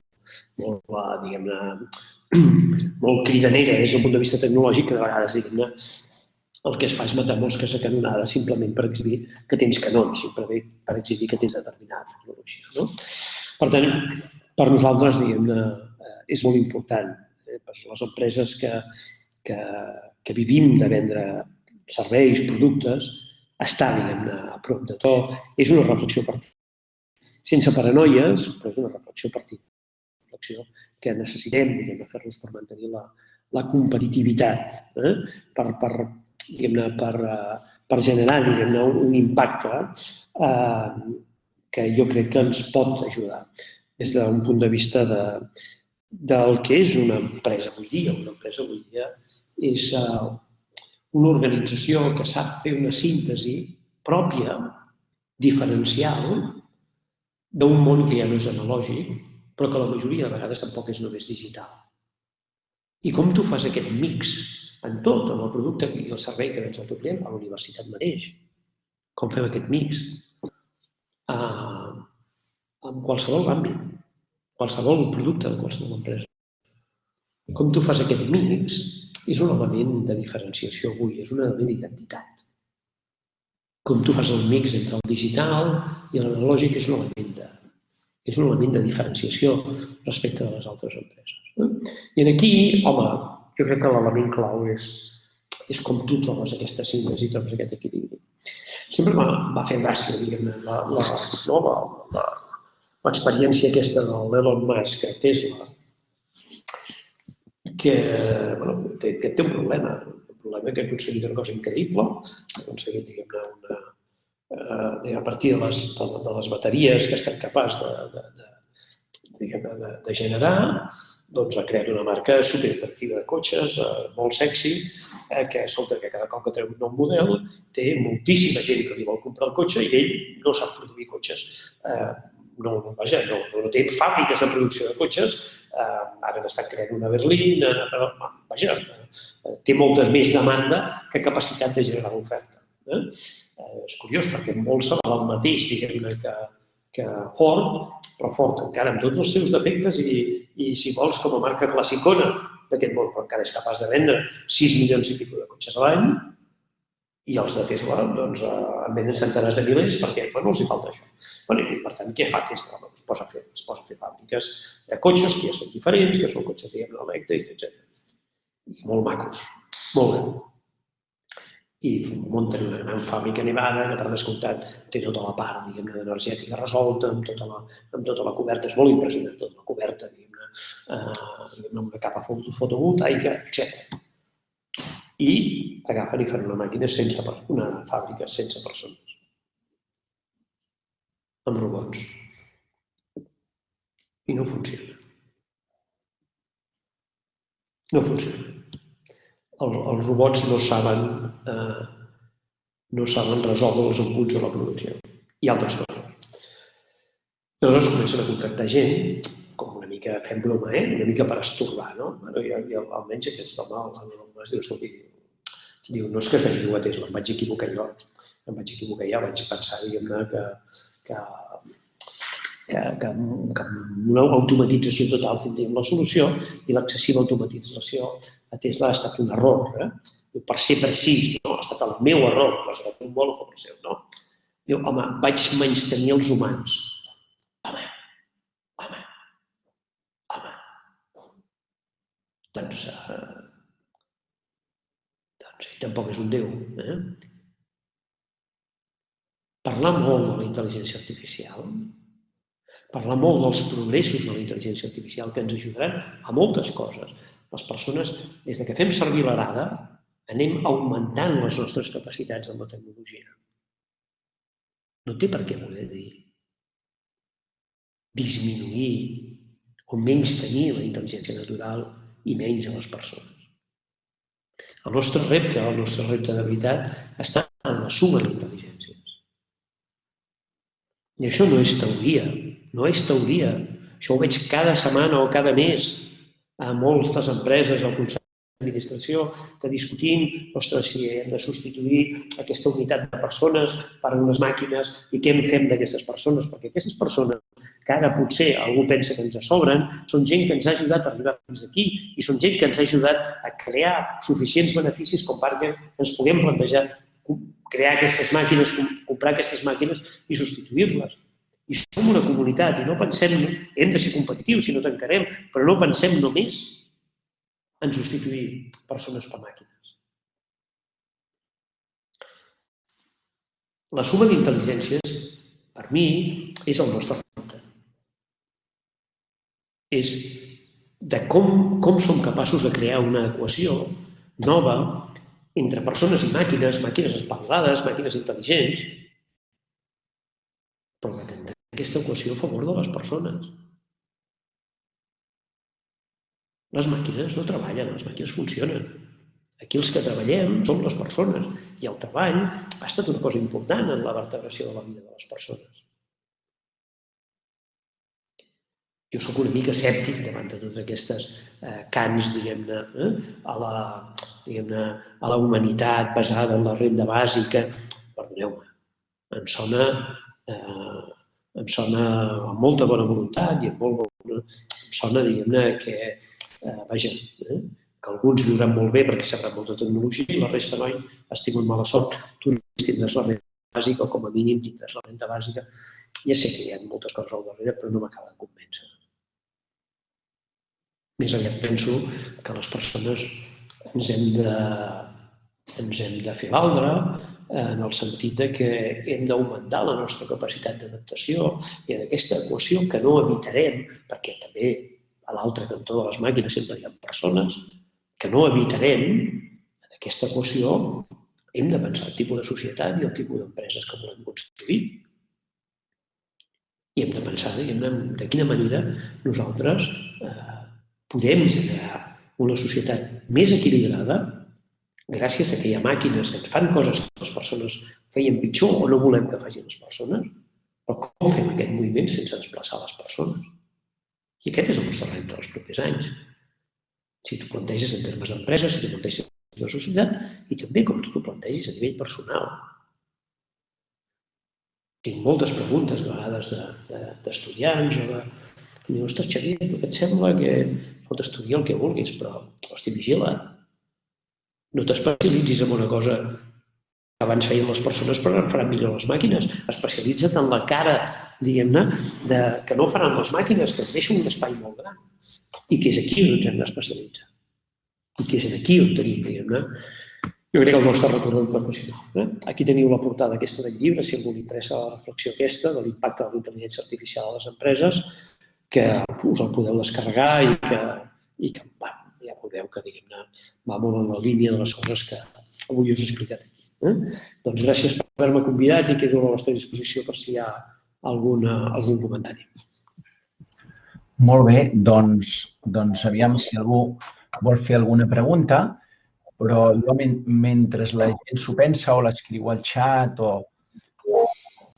Speaker 2: cridanera des del punt de vista tecnològic, que de vegades, el que es fa és matar mosques a canonades simplement per exhibir que tens canons, simplement per exhibir que tens determinada tecnologia. Per tant, per nosaltres, és molt important, per les empreses que vivim de vendre serveis, productes, estar, a prop de tot, és una reflexió partida. Sense paranoies, però és una reflexió partida. Que necessitem fer-nos per mantenir la competitivitat, per generar un impacte que jo crec que ens pot ajudar des d'un punt de vista del que és una empresa avui dia. Una empresa avui dia és una organització que sap fer una síntesi pròpia, diferencial, d'un món que ja no és analògic, però que la majoria de vegades tampoc és només digital. I com tu fas aquest mix en tot, en el producte i el servei que vens al teu client, a la universitat mateix? Com fem aquest mix? En qualsevol àmbit, qualsevol producte de qualsevol empresa. Com tu fas aquest mix és un element de diferenciació avui, és un element d'identitat. Com tu fas el mix entre el digital i l'analògic és un element de diferenciació respecte de les altres empreses. I aquí, home, jo crec que l'element clau és com tu trobes aquesta síntesi, trobes aquest equilibri. Sempre m'ha fet gràcia, l'experiència aquesta de l'Elon Musk a Tesla, que té un problema que ha aconseguit una cosa increïble, ha aconseguit, a partir de les bateries que estem capaç de generar, doncs ha creat una marca superatractiva de cotxes, molt sexy, que cada cop que treu un nou model té moltíssima gent que li vol comprar el cotxe i ell no sap produir cotxes. No té fàbriques de producció de cotxes, ara n'estan creant una a Berlín, té molta més demanda que capacitat de generar oferta. És curiós perquè molts se val el mateix, que Ford, però Ford encara amb tots els seus defectes i si vols com a marca classicona d'aquest món, però encara és capaç de vendre 6 milions i pico de cotxes a l'any i els de Tesla en venen centenars de milers perquè els hi falta això. I per tant, què fa Tesla? Es posa a fer fàbriques de cotxes que ja són diferents, que són cotxes elèctrics, etc. Molt macos, molt bé. i munten una gran fàbrica a Nevada que, per descomptat, té tota la part energètica resolta, amb tota la coberta. És molt impressionant, tota la coberta, amb una capa fotovoltaica, etc. I agafen i fan una màquina una fàbrica sense persones, amb robots. I no funciona. No funciona. Els robots no saben resoldre els embuts de la producció i altres coses. I aleshores comencen a contractar gent, com una mica fent broma, una mica per estorbar, no? Almenys aquest home, es diu, escolti, no és que es vagi dur a Tesla, em vaig equivocar jo. Vaig pensar, diguem-ne, que amb una automatització total tindríem la solució i l'excessiva automatització a Tesla ha estat un error. Per ser precís, no, ha estat el meu error, cosa que un vol o fa per seu, no? Diu, home, vaig menystenir els humans. Home. Doncs ell tampoc és un déu. Parlar molt de la intel·ligència artificial, parlar molt dels progressos de la intel·ligència artificial que ens ajudaran a moltes coses. Les persones, des que fem servir l'arada, anem augmentant les nostres capacitats amb la tecnologia. No té per què voler dir disminuir o menys tenir la intel·ligència natural i menys a les persones. El nostre repte de veritat, està en la suma d'intel·ligències. I això no és teoria, Això ho veig cada setmana o cada mes a moltes empreses, al Consell d'Administració, que discutim si hem de substituir aquesta unitat de persones per unes màquines i què en fem d'aquestes persones, perquè aquestes persones que ara potser algú pensa que ens sobren, són gent que ens ha ajudat a arribar fins aquí i són gent que ens ha ajudat a crear suficients beneficis com perquè ens puguem plantejar crear aquestes màquines, comprar aquestes màquines i substituir-les. I som una comunitat i no pensem, hem de ser competitius si no tancarem, però no pensem només en substituir persones per màquines. La suma d'intel·ligències, per mi, és el nostre repte. És de com som capaços de crear una equació nova entre persones i màquines espavilades, màquines intel·ligents, però que tindrà aquesta equació a favor de les persones. Les màquines no treballen, les màquines funcionen. Aquí els que treballem som les persones i el treball ha estat una cosa important en la vertebració de la vida de les persones. Jo soc una mica escèptic davant de totes aquestes cants, diguem-ne, a la humanitat basada en la renda bàsica. Perdoneu-me, em sona amb molta bona voluntat i em sona, diguem-ne, que alguns viuran molt bé perquè sabran molta tecnologia i la resta no, has tingut mala sort. Tu tindràs la renda bàsica o com a mínim tindràs la renda bàsica. Ja sé que hi ha moltes coses al darrere, però no m'acaba de convèncer. Més aviat penso que les persones ens hem de fer valdre en el sentit que hem d'augmentar la nostra capacitat d'adaptació i en aquesta equació que no evitarem, perquè també a l'altre cantó de les màquines sempre hi ha persones, que no evitarem, en aquesta equació hem de pensar el tipus de societat i el tipus d'empreses que volem construir. I hem de pensar, diguem-ne, de quina manera nosaltres podem generar una societat més equilibrada gràcies a que hi ha màquines que fan coses que les persones feien pitjor o no volem que facin les persones, però com fem aquest moviment sense desplaçar les persones? I aquest és el nostre repte dels propers anys. Si t'ho planteges en termes d'empreses, si t'ho planteges en termes de societat i també com tu t'ho plantegis a nivell personal. Tinc moltes preguntes de vegades d'estudiants o de... Diu, ostres, Xavier, què et sembla que pot estudiar el que vulguis, però, hosti, vigila. No t'especialitzis en una cosa que abans feien les persones però ara faran millor les màquines. Especialitza't en la cara, diguem-ne, que no faran les màquines, que ens deixen un espai molt gran. I que és aquí on ens hem d'especialitzar. I que és aquí on tenim, diguem-ne. jo crec que el nostre recorregut professional. Aquí teniu la portada aquesta del llibre, si a algú li interessa la reflexió aquesta de l'impacte de la intel·ligència artificial a les empreses, que us el podeu descarregar i que ja veureu que va molt en la línia de les coses que avui us he explicat aquí. Doncs gràcies per haver-me convidat i quedo a la vostra disposició per si hi ha algun comentari.
Speaker 1: Molt bé, doncs aviam si algú vol fer alguna pregunta, però jo mentre la gent s'ho pensa o l'escriu al xat o...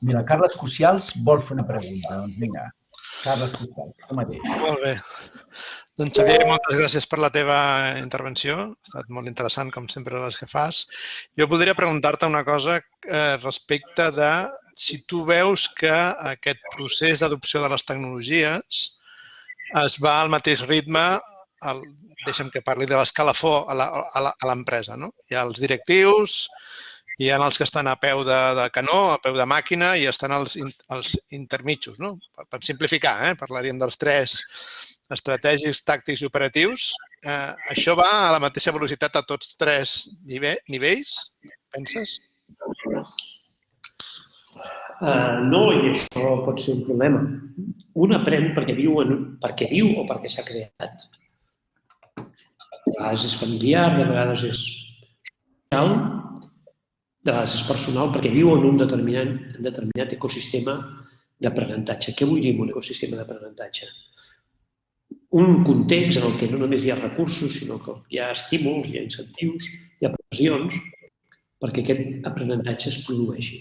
Speaker 1: Mira, Carles Cocials vol fer una pregunta. Doncs vinga, Carles Cocials, tu mateix.
Speaker 3: Molt bé. Doncs Xavier, moltes gràcies per la teva intervenció. Ha estat molt interessant, com sempre, les que fas. Jo voldria preguntar-te una cosa respecte de si tu veus que aquest procés d'adopció de les tecnologies es va al mateix ritme, deixa'm que parli de l'escalafó a l'empresa. Hi ha els directius, hi ha els que estan a peu de canó, a peu de màquina, i estan els intermitjos. Per simplificar, parlaríem dels 3 estratègics, tàctics i operatius. Això va a la mateixa velocitat a tots 3 nivells, penses?
Speaker 2: No, i això pot ser un problema. Un aprèn perquè viu o perquè s'ha creat. De vegades és familiar, de vegades és social, de vegades és personal, perquè viu en un determinat ecosistema d'aprenentatge. Què vull dir amb un ecosistema d'aprenentatge? Un context en el que no només hi ha recursos, sinó que hi ha estímuls, hi ha incentius, hi ha pressions perquè aquest aprenentatge es produeixi.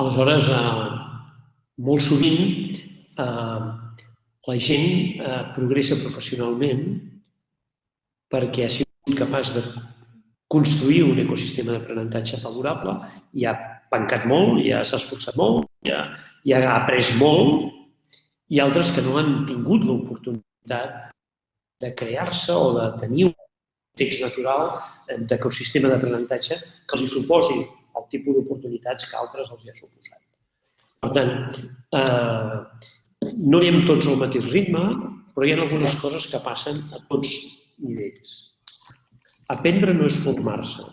Speaker 2: Aleshores, molt sovint la gent progressa professionalment perquè ha sigut capaç de construir un ecosistema d'aprenentatge favorable, i ha pencat molt, ja s'ha esforçat molt, ja ha après molt, i altres que no han tingut l'oportunitat de crear-se o de tenir un context natural d'ecosistema d'aprenentatge que els suposi el tipus d'oportunitats que altres els hi ha suposat. Per tant, no anem tots al mateix ritme, però hi ha algunes coses que passen a tots nivells. Aprendre no és formar-se.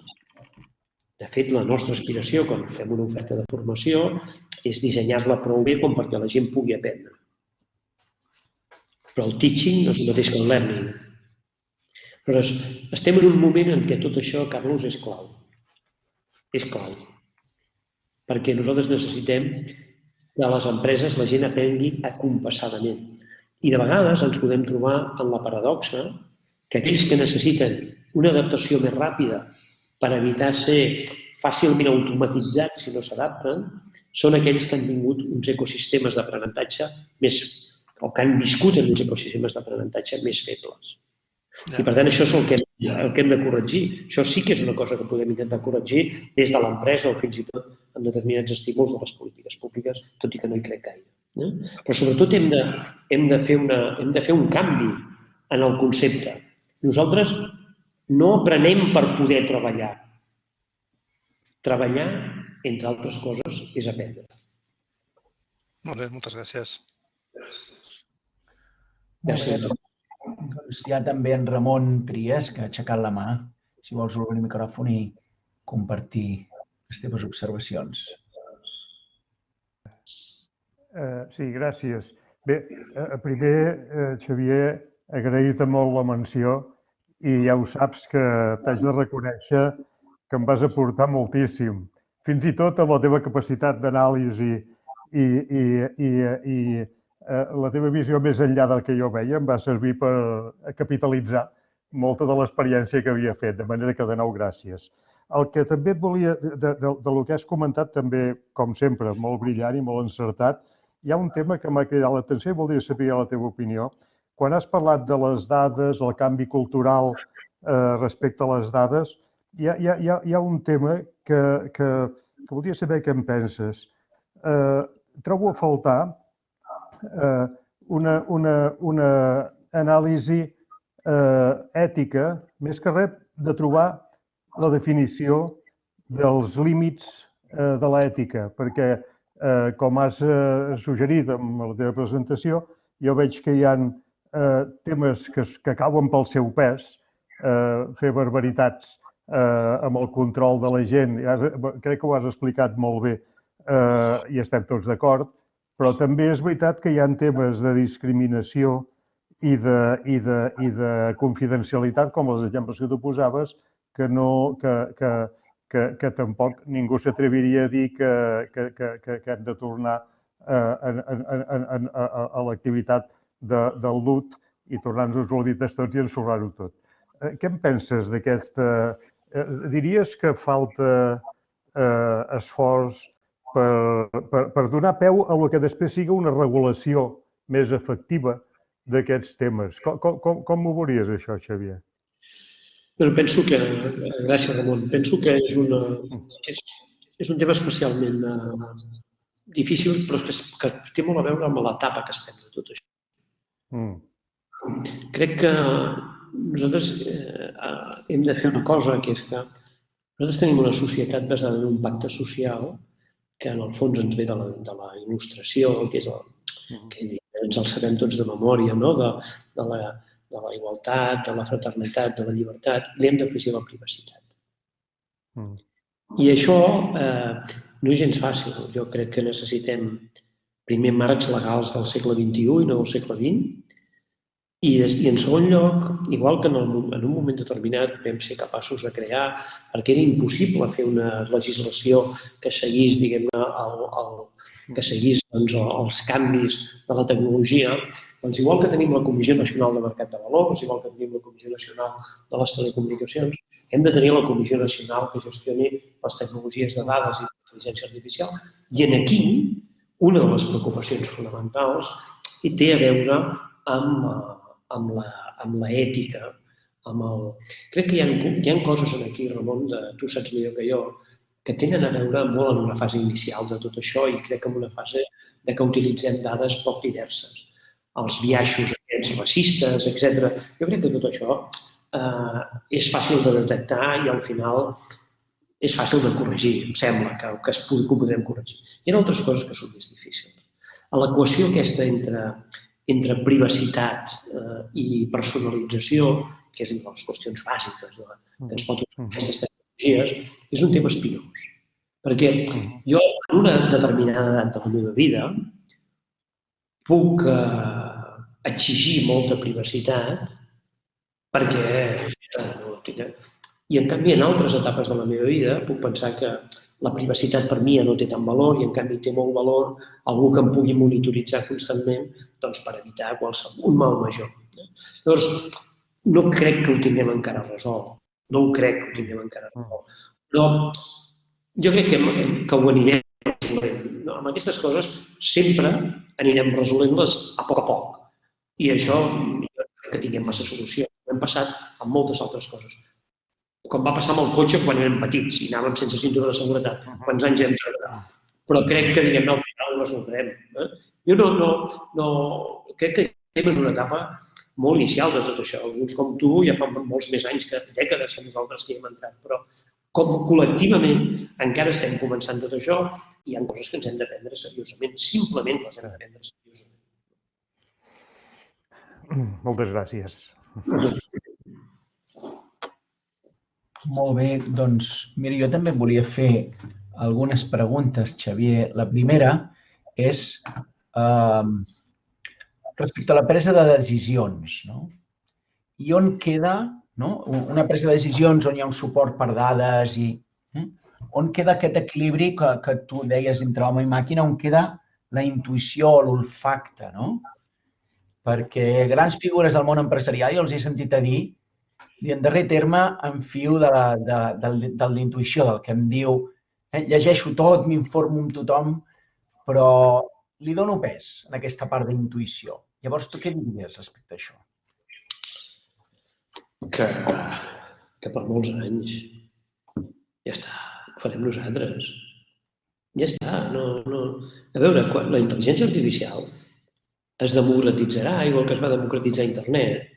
Speaker 2: De fet, la nostra aspiració, quan fem una oferta de formació, és dissenyar-la prou bé com perquè la gent pugui aprendre. Però el teaching no és el mateix que el learning. Aleshores, estem en un moment en què tot això, Carlos, és clau. És clau. Perquè nosaltres necessitem que a les empreses la gent aprengui acompassadament. I de vegades ens podem trobar en la paradoxa que aquells que necessiten una adaptació més ràpida per evitar ser fàcilment automatitzats si no s'adapten, són aquells que han tingut uns ecosistemes d'aprenentatge o que han viscut en uns ecosistemes d'aprenentatge més febles. I per tant, això és el que hem de corregir. Això sí que és una cosa que podem intentar corregir des de l'empresa o fins i tot amb determinats estímuls de les polítiques públiques, tot i que no hi crec gaire. Però sobretot hem de fer un canvi en el concepte. Nosaltres no aprenem per poder treballar. Treballar, entre altres coses, és aprendre.
Speaker 3: Molt bé, moltes gràcies.
Speaker 2: Gràcies.
Speaker 1: Doncs hi ha també en Ramon Trias, que ha aixecat la mà. Si vols obrir el micròfon i compartir les teves observacions.
Speaker 4: Sí, gràcies. Bé, primer, Xavier, agrair-te molt la menció i ja ho saps que t'haig de reconèixer que em vas aportar moltíssim. Fins i tot amb la teva capacitat d'anàlisi i la teva visió més enllà del que jo veia em va servir per capitalitzar molta de l'experiència que havia fet, de manera que de nou gràcies. El que també et volia, del que has comentat també, com sempre, molt brillant i molt encertat, hi ha un tema que m'ha cridat l'atenció i voldria saber la teva opinió. Quan has parlat de les dades, el canvi cultural respecte a les dades, hi ha un tema que voldria saber què en penses. Trobo a faltar una anàlisi ètica, més que res de trobar la definició dels límits de l'ètica, perquè, com has suggerit amb la teva presentació, jo veig que hi ha temes que cauen pel seu pes, fer barbaritats amb el control de la gent. Crec que ho has explicat molt bé i estem tots d'acord, però també és veritat que hi ha temes de discriminació i de confidencialitat, com els exemples que tu posaves, que tampoc ningú s'atreviria a dir que hem de tornar a l'activitat del LUT i tornar-nos audites tots i ensorrar-ho tot. Què en penses d'aquesta... Diries que falta esforç per donar peu a el que després sigui una regulació més efectiva d'aquests temes? Com ho veuries, això, Xavier?
Speaker 2: Penso que, gràcies Ramon, penso que és un tema especialment difícil, però que té molt a veure amb l'etapa que estem de tot això. Crec que nosaltres hem de fer una cosa, que és que nosaltres tenim una societat basada en un pacte social que en el fons ens ve de la il·lustració, que ens el sabem tots de memòria, de la igualtat, de la fraternitat, de la llibertat, li hem d'afegir la privacitat. I això no és gens fàcil. Jo crec que necessitem primer marcs legals del segle XXI i no del segle XX, i en segon lloc, igual que en un moment determinat vam ser capaços de crear, perquè era impossible fer una legislació que seguís, diguem-ne, els canvis de la tecnologia, doncs igual que tenim la Comissió Nacional de Mercat de Valors, igual que tenim la Comissió Nacional de les Telecomunicacions, hem de tenir la Comissió Nacional que gestioni les tecnologies de dades i l'intel·ligència artificial. I aquí, una de les preocupacions fonamentals té a veure amb l'ètica. Crec que hi ha coses aquí, Ramon, tu saps millor que jo, que tenen a veure molt en una fase inicial de tot això i crec que en una fase que utilitzem dades poc diverses. Els biaixos aquests racistes, etc. Jo crec que tot això és fàcil de detectar i al final és fàcil de corregir, em sembla que ho podrem corregir. Hi ha altres coses que són més difícils. L'equació aquesta entre privacitat i personalització, que és una de les qüestions bàsiques que ens pot oferir aquestes tecnologies, és un tema espinós. Perquè jo, en una determinada edat de la meva vida, puc exigir molta privacitat perquè... I, en canvi, en altres etapes de la meva vida, puc pensar que la privacitat per mi ja no té tant valor i, en canvi, té molt valor algú que em pugui monitoritzar constantment per evitar qualsevol mal major. Llavors, no crec que ho tinguem encara resolt. No ho crec que ho tinguem encara resolt. Però jo crec que ho anirem resolent. Amb aquestes coses sempre anirem resolent-les a poc. I això jo crec que tinguem massa solució. Ho hem passat amb moltes altres coses. Com va passar amb el cotxe quan érem petits i anàvem sense cinturó de seguretat. Quants anys hem treballat. Però crec que, diguem-ne, al final ho resoldrem. Jo crec que estem en una etapa molt inicial de tot això. Alguns com tu ja fa molts més anys, dècades que nosaltres que hi hem entrat, però com col·lectivament encara estem començant tot això i hi ha coses que ens hem de prendre seriosament. Simplement les hem de prendre seriosament.
Speaker 4: Moltes gràcies.
Speaker 1: Molt bé, doncs, mira, jo també volia fer algunes preguntes, Xavier. La primera és respecte a la presa de decisions. I on queda una presa de decisions on hi ha un suport per dades i on queda aquest equilibri que tu deies entre home i màquina, on queda la intuïció o l'olfacte, no? Perquè grans figures del món empresarial, jo els he sentit a dir, i en darrer terme em fio de l'intuïció, del que em diu, llegeixo tot, m'informo amb tothom, però li dono pes en aquesta part d'intuïció. Llavors, tu què diries respecte a això?
Speaker 2: Que per molts anys ja està, ho farem nosaltres. Ja està. A veure, la intel·ligència artificial es democratitzarà, igual que es va democratitzar internet.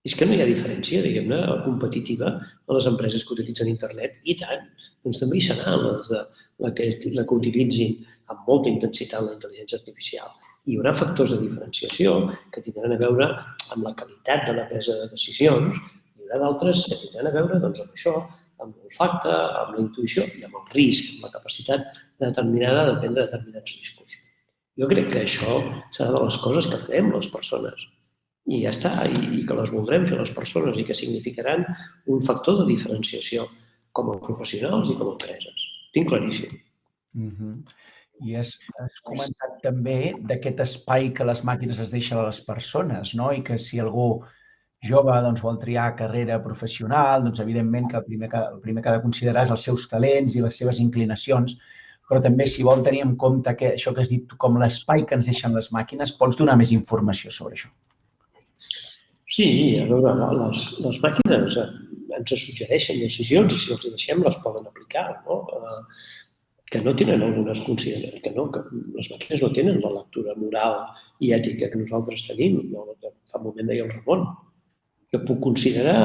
Speaker 2: És que no hi ha diferència, diguem-ne, competitiva a les empreses que utilitzen internet. I tant, doncs també hi serà la que utilitzin amb molta intensitat la intel·ligència artificial. Hi haurà factors de diferenciació que tindran a veure amb la qualitat de la presa de decisions, hi N'hi haurà d'altres que tindran a veure amb això, amb l'olfacte, amb la intuïció i amb el risc, amb la capacitat determinada de prendre determinats riscos. Jo crec que això serà de les coses que farem les persones. I ja està, i que les voldrem fer les persones i que significaran un factor de diferenciació com a professionals i com a empreses. Tinc claríssim.
Speaker 1: I has comentat també d'aquest espai que les màquines es deixen a les persones, no? I que si algú jove vol triar carrera professional, doncs evidentment que el primer que ha de considerar és els seus talents i les seves inclinacions, però també si vol tenir en compte això que has dit com l'espai que ens deixen les màquines, pots donar més informació sobre això?
Speaker 2: Sí, a veure, les màquines ens suggereixen decisions i si els deixem les poden aplicar, no? Que no tenen algunes consideracions, que les màquines no tenen la lectura moral i ètica que nosaltres tenim, que fa un moment deia el Ramon. Jo puc considerar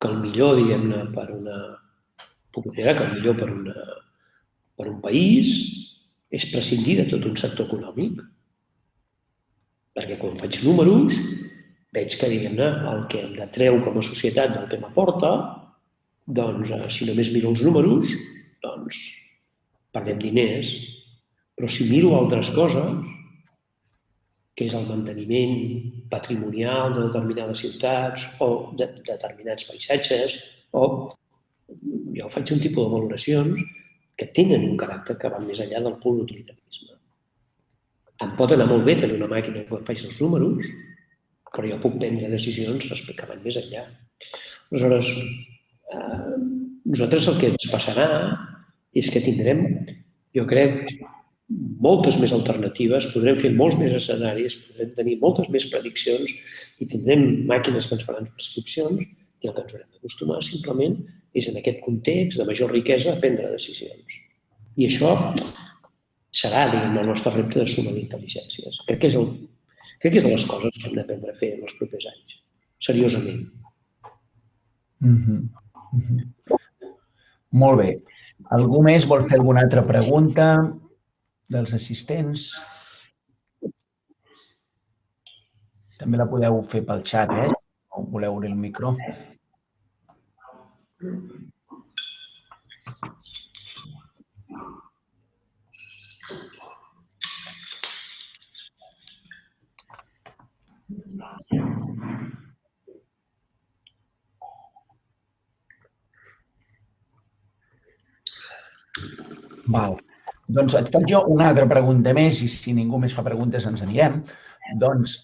Speaker 2: que el millor, diguem-ne, per un país és prescindir de tot un sector econòmic. Perquè quan faig números, veig que, diguem-ne, el que em detreu com a societat del que m'aporta, doncs, si només miro els números, doncs, perdem diners. Però si miro altres coses, que és el manteniment patrimonial de determinades ciutats o de determinats paisatges, o jo faig un tipus de valoracions que tenen un caràcter que va més enllà del pur utilitarisme. Em pot anar molt bé tenir una màquina que faci els números, però jo puc prendre decisions que van més enllà. Aleshores, nosaltres el que ens passarà és que tindrem, jo crec, moltes més alternatives, podrem fer molts més escenaris, podrem tenir moltes més prediccions i tindrem màquines que ens faran prescripcions i el que ens haurem d'acostumar simplement és en aquest context de major riquesa a prendre decisions. I això serà, diguem, el nostre repte de suma d'intel·ligències. Crec que és de les coses que hem d'aprendre a fer en els propers anys, seriosament.
Speaker 1: Molt bé. Algú més vol fer alguna altra pregunta dels assistents? També la podeu fer pel xat, o voleu obrir el micro. Val. Doncs et faig jo una altra pregunta més i si ningú més fa preguntes ens anirem. Doncs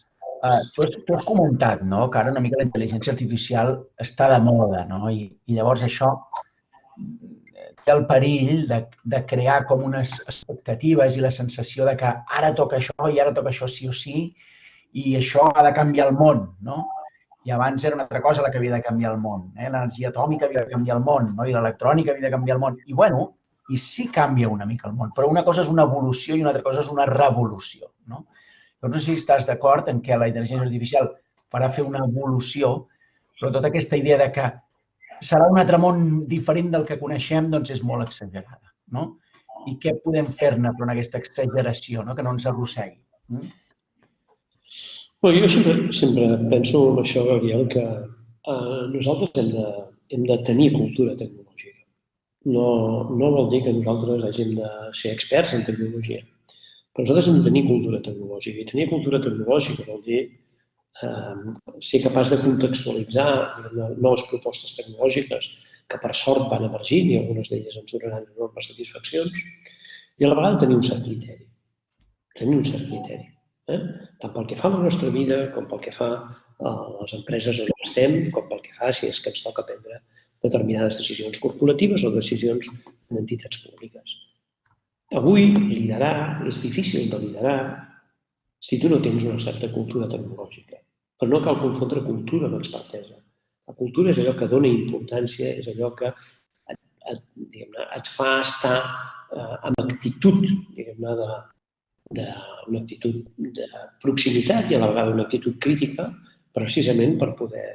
Speaker 1: tu has comentat que ara una mica la intel·ligència artificial està de moda, no? I llavors això té el perill de crear com unes expectatives i la sensació de que ara toca això i ara toca això sí o sí i això ha de canviar el món, no? I abans era una altra cosa la que havia de canviar el món. L'energia atòmica havia de canviar el món, i l'electrònica havia de canviar el món. I sí canvia una mica el món, però una cosa és una evolució i una altra cosa és una revolució. No sé si estàs d'acord en què la intel·ligència artificial farà fer una evolució, però tota aquesta idea de que serà un altre món diferent del que coneixem doncs és molt exagerada. I què podem fer-ne per aquesta exageració, que no ens arrossegui?
Speaker 2: Jo sempre penso en això, Gabriel, que nosaltres hem de tenir cultura tecnològica. No vol dir que nosaltres hàgim de ser experts en tecnologia, però nosaltres hem de tenir cultura tecnològica. I tenir cultura tecnològica vol dir ser capaç de contextualitzar noves propostes tecnològiques que per sort van emergint i algunes d'elles ens donaran enormes satisfaccions i a la vegada tenir un cert criteri. Tenir un cert criteri. Tant pel que fa a la nostra vida com pel que fa a les empreses on estem, com pel que fa si és que ens toca prendre determinades decisions corporatives o decisions en entitats públiques. Avui, liderar és difícil de liderar si tu no tens una certa cultura tecnològica. Però no cal confondre cultura amb expertesa. La cultura és allò que dona importància, és allò que et fa estar amb actitud, una actitud de proximitat i a la vegada una actitud crítica, precisament per poder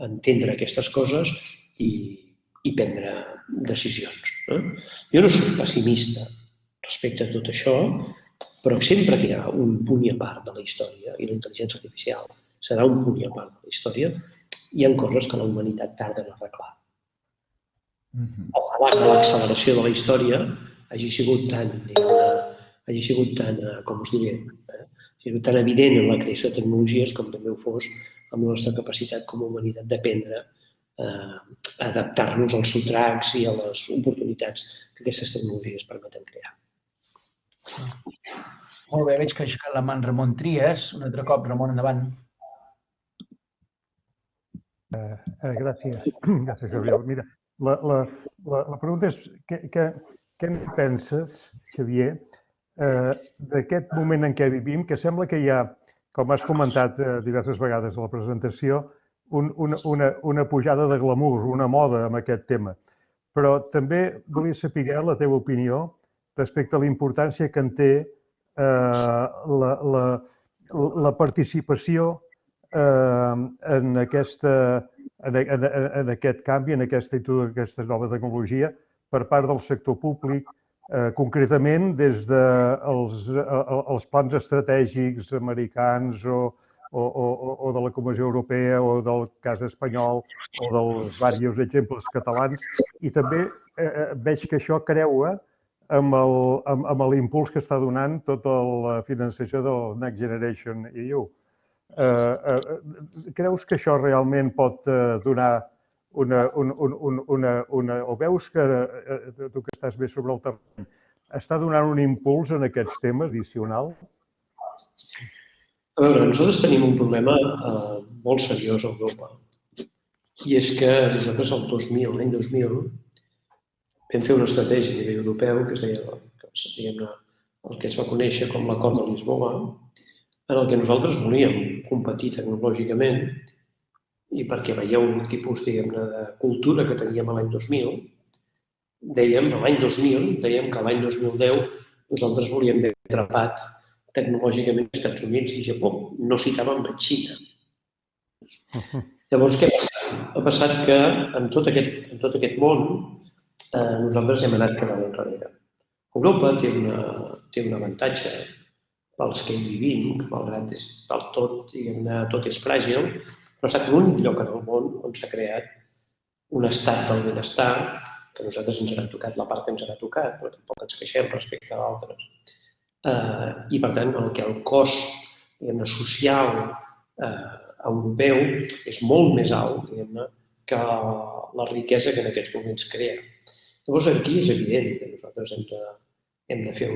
Speaker 2: entendre aquestes coses i prendre decisions. Jo no soc pessimista respecte a tot això, però sempre que hi ha un punt i a part de la història, i la intel·ligència artificial serà un punt i a part de la història, hi ha coses que la humanitat tarda en arreglar. Ojalà que l'acceleració de la història hagi sigut tan, com us diré, hagi sigut tan evident en la creació de tecnologies com també ho fos amb la nostra capacitat com a humanitat d'aprendre a adaptar-nos als sotracs i a les oportunitats que aquestes tecnologies permeten crear.
Speaker 1: Molt bé, veig que ha aixecat la mà en Ramon Trias. Un altre cop, Ramon, endavant.
Speaker 4: Gràcies. Gràcies, Gabriel. Mira, la pregunta és què en penses, Xavier, d'aquest moment en què vivim, que sembla que hi ha, com has comentat diverses vegades a la presentació, una pujada de glamour, una moda amb aquest tema. Però també volia saber la teva opinió respecte a la importància que en té la participació en aquest canvi, en aquesta nova tecnologia per part del sector públic, concretament des dels plans estratègics americans o de la Comissió Europea o del cas espanyol o dels diversos exemples catalans. I també veig que això creua amb l'impuls que està donant tota la finançació del Next Generation EU. Creus que això realment pot donar o veus que tu que estàs més sobre el terreny està donant un impuls en aquests temes addicional?
Speaker 2: A veure, nosaltres tenim un problema molt seriós a Europa i és que nosaltres l'any 2000 vam fer una estratègia a nivell europeu que es deia el que es va conèixer com l'acord de Lisboa, en el que nosaltres volíem competir tecnològicament i perquè veieu un tipus, diguem-ne, de cultura que teníem l'any 2000, l'any 2000 dèiem que l'any 2010 nosaltres volíem haver atrapat tecnològicament als Estats Units i Japó. No citàvem la Xina. Llavors, què ha passat? Ha passat que en tot aquest món nosaltres hem anat quedant enrere. Europa té un avantatge pels que hi vivim, malgrat tot és fràgil, però ha estat l'únic lloc en el món on s'ha creat un estat del benestar, que a nosaltres ens ha tocat la part que ens ha tocat, però tampoc ens queixem respecte a d'altres. I, per tant, el cost social europeu és molt més alt que la riquesa que en aquests moments crea. Llavors, aquí és evident que nosaltres hem de fer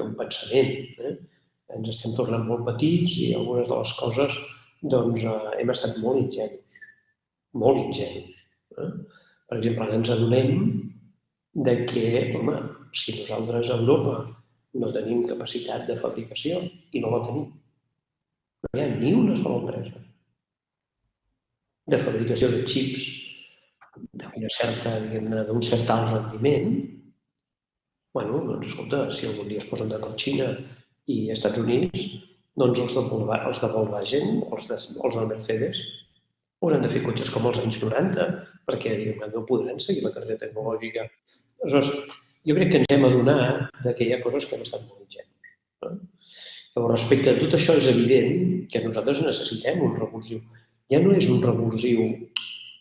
Speaker 2: un pensament. Ens estem tornant molt petits i algunes de les coses hem estat molt ingenus. Molt ingenus. Per exemple, ens adonem que, home, si nosaltres a Europa no tenim capacitat de fabricació i no la tenim, no hi ha ni una sola empresa de fabricació de xips d'un cert alt rendiment. Doncs, escolta, si algun dia es posen d'acord Xina i Estats Units, doncs els de Volkswagen, els de Mercedes, hauran de fer cotxes com als anys 90, perquè no podran seguir la carrera tecnològica. Aleshores, jo crec que ens hem adonat que hi ha coses que han estat molt ingenues. Llavors, respecte a tot això, és evident que nosaltres necessitem un revulsiu. Ja no és un revulsiu,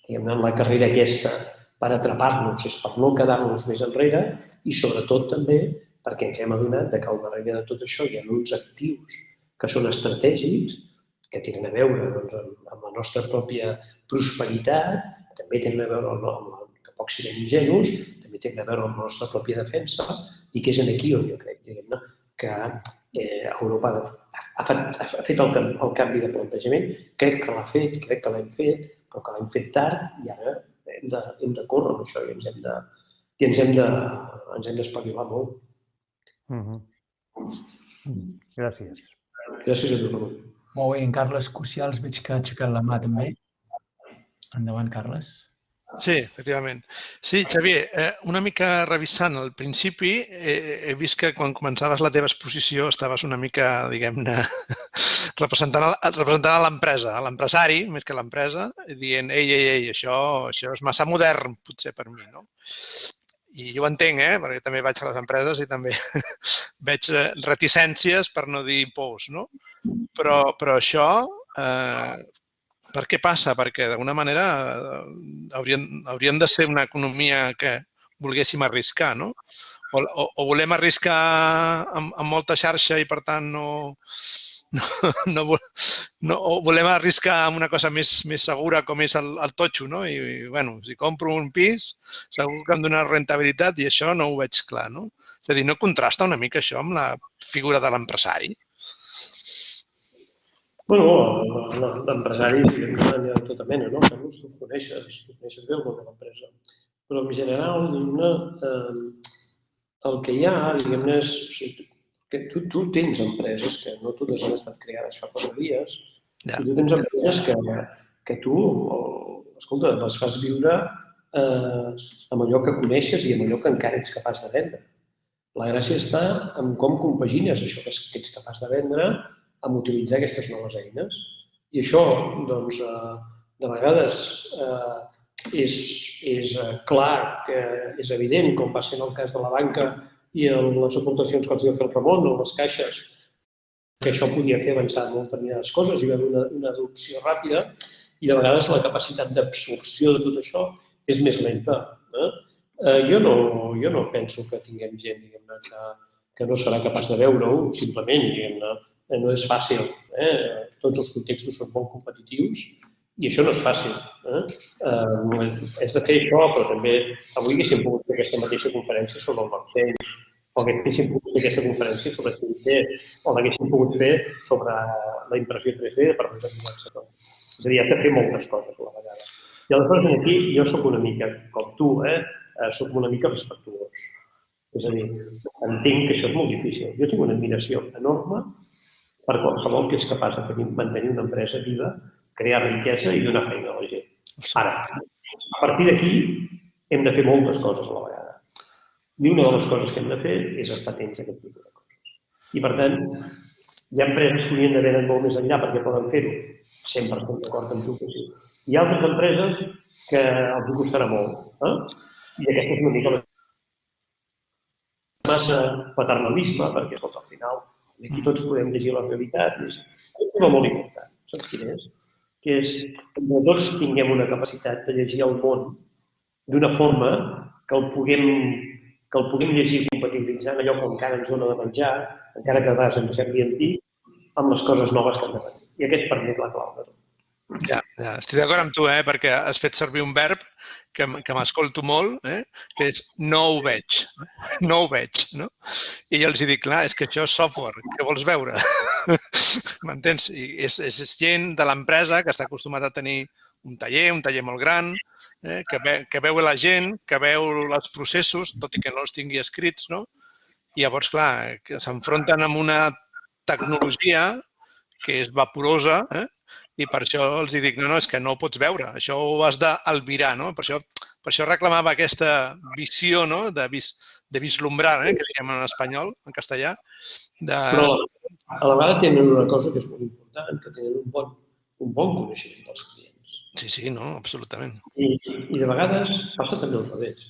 Speaker 2: en la carrera aquesta, per atrapar-nos, és per no quedar-nos més enrere i, sobretot, també perquè ens hem adonat que al darrere de tot això hi ha uns actius que són estratègics, que tenen a veure amb la nostra pròpia prosperitat, també tenen a veure amb tampoc siguem ingenus, també tenen a veure amb la nostra pròpia defensa i que és aquí on jo crec que Europa ha fet el canvi de plantejament. Crec que l'ha fet, crec que l'hem fet, però que l'hem fet tard i ara hem de córrer amb això i ens hem d'espavilar molt.
Speaker 4: Gràcies.
Speaker 2: Gràcies a tu, Ramon.
Speaker 1: Molt bé, en Carles Cucials veig que ha aixecat la mà també. Endavant, Carles.
Speaker 3: Sí, efectivament. Sí, Xavier, una mica revisant al principi, he vist que quan començaves la teva exposició estaves una mica, diguem-ne, representant a l'empresa, a l'empresari, més que a l'empresa, dient, ei, això és massa modern, potser per mi, no? I jo ho entenc, perquè també vaig a les empreses i també veig reticències, per no dir pors, no? Però això, Per què passa? Perquè d'alguna manera hauríem de ser una economia que volguéssim arriscar, no? O volem arriscar amb molta xarxa i, per tant, o volem arriscar amb una cosa més segura com és el totxo, no? I, bueno, si compro un pis, segur que em dona rentabilitat i això no ho veig clar, no? És a dir, no contrasta una mica això amb la figura de l'empresari?
Speaker 2: Bueno, l'empresari, diguem, n'hi ha de tota mena, no? Carlos, tu coneixes bé el món de l'empresa. Però en general, el que hi ha, diguem-ne, és que tu tens empreses que no totes han estat creades fa 4 dies, i tu tens empreses que tu, escolta, les fas viure amb allò que coneixes i amb allò que encara ets capaç de vendre. La gràcia està en com compagines això que ets capaç de vendre amb utilitzar aquestes noves eines. I això, doncs, de vegades és clar, que és evident, com va ser en el cas de la banca i les aportacions que els va fer el Ramon o les caixes, que això podia fer avançar molt determinades coses i va haver una adopció ràpida, i de vegades la capacitat d'absorció de tot això és més lenta. Jo no penso que tinguem gent, diguem-ne, que no serà capaç de veure-ho, simplement, diguem-ne, no és fàcil. Tots els contextos són molt competitius i això no és fàcil. És de fer això, però també avui haguéssim pogut fer aquesta mateixa conferència sobre el blockchain, o haguéssim pogut fer aquesta conferència sobre 5G, o l'haguéssim pogut fer sobre la impressió 3D per determinats sectors. És a dir, has de fer moltes coses a la vegada. I aleshores aquí jo soc una mica com tu, soc una mica respectuós. És a dir, entenc que això és molt difícil. Jo tinc una admiració enorme per qualsevol que és capaç de mantenir una empresa viva, crear riquesa i donar feina a la gent. Ara, a partir d'aquí hem de fer moltes coses a la vegada. I una de les coses que hem de fer és estar atents a aquest tipus de coses. I per tant, hi ha empreses que haurien d'haver anat molt més enllà perquè poden fer-ho, 100% d'acord amb tu que sí. Hi ha altres empreses que els costarà molt. I aquesta és una mica massa paternalisme, perquè al final aquí tots podem llegir la realitat. És un tema molt important. Saps quin és? Que és que tots tinguem una capacitat de llegir el món d'una forma que el puguem llegir compatibilitzant allò que encara ens dona de menjar, encara que a vegades ens sembli antic, amb les coses noves que hem de tenir. I aquest per mi és la clau de tot.
Speaker 3: Ja, estic d'acord amb tu, perquè has fet servir un verb que m'escolto molt, que és no ho veig. No ho veig, no? I jo els dic, clar, és que això és software, què vols veure? M'entens? És gent de l'empresa que està acostumat a tenir un taller molt gran, que veu la gent, que veu els processos, tot i que no els tingui escrits, no? I llavors, clar, s'enfronten amb una tecnologia que és vaporosa, i per això els dic, no, és que no ho pots veure, això ho has d'albirar, no? Per això reclamava aquesta visió, no?, de vislumbrar, que diguem en espanyol, en castellà.
Speaker 2: Però a la vegada tenen una cosa que és molt important, que tenen un bon coneixement dels clients.
Speaker 3: Sí, no, absolutament.
Speaker 2: I de vegades passa també al revés.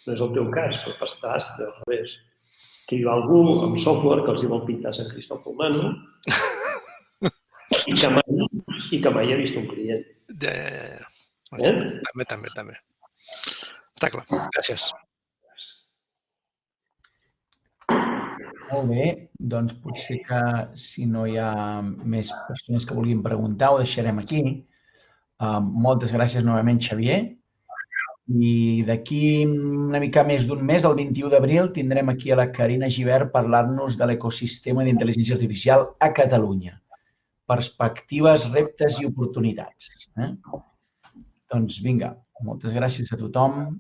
Speaker 2: No és el teu cas, però passarà al revés. Que hi ha algú amb software que els hi vol pintar Sant Cristòfol Mano i que mai ha vist un client.
Speaker 3: També. Està clar. Gràcies.
Speaker 1: Molt bé. Doncs potser que si no hi ha més persones que vulguin preguntar ho deixarem aquí. Moltes gràcies novament, Xavier. I d'aquí una mica més d'un mes, el 21 d'abril, tindrem aquí a la Carina Gibert parlant-nos de l'ecosistema d'intel·ligència artificial a Catalunya. Perspectives, reptes i oportunitats. Doncs vinga, moltes gràcies a tothom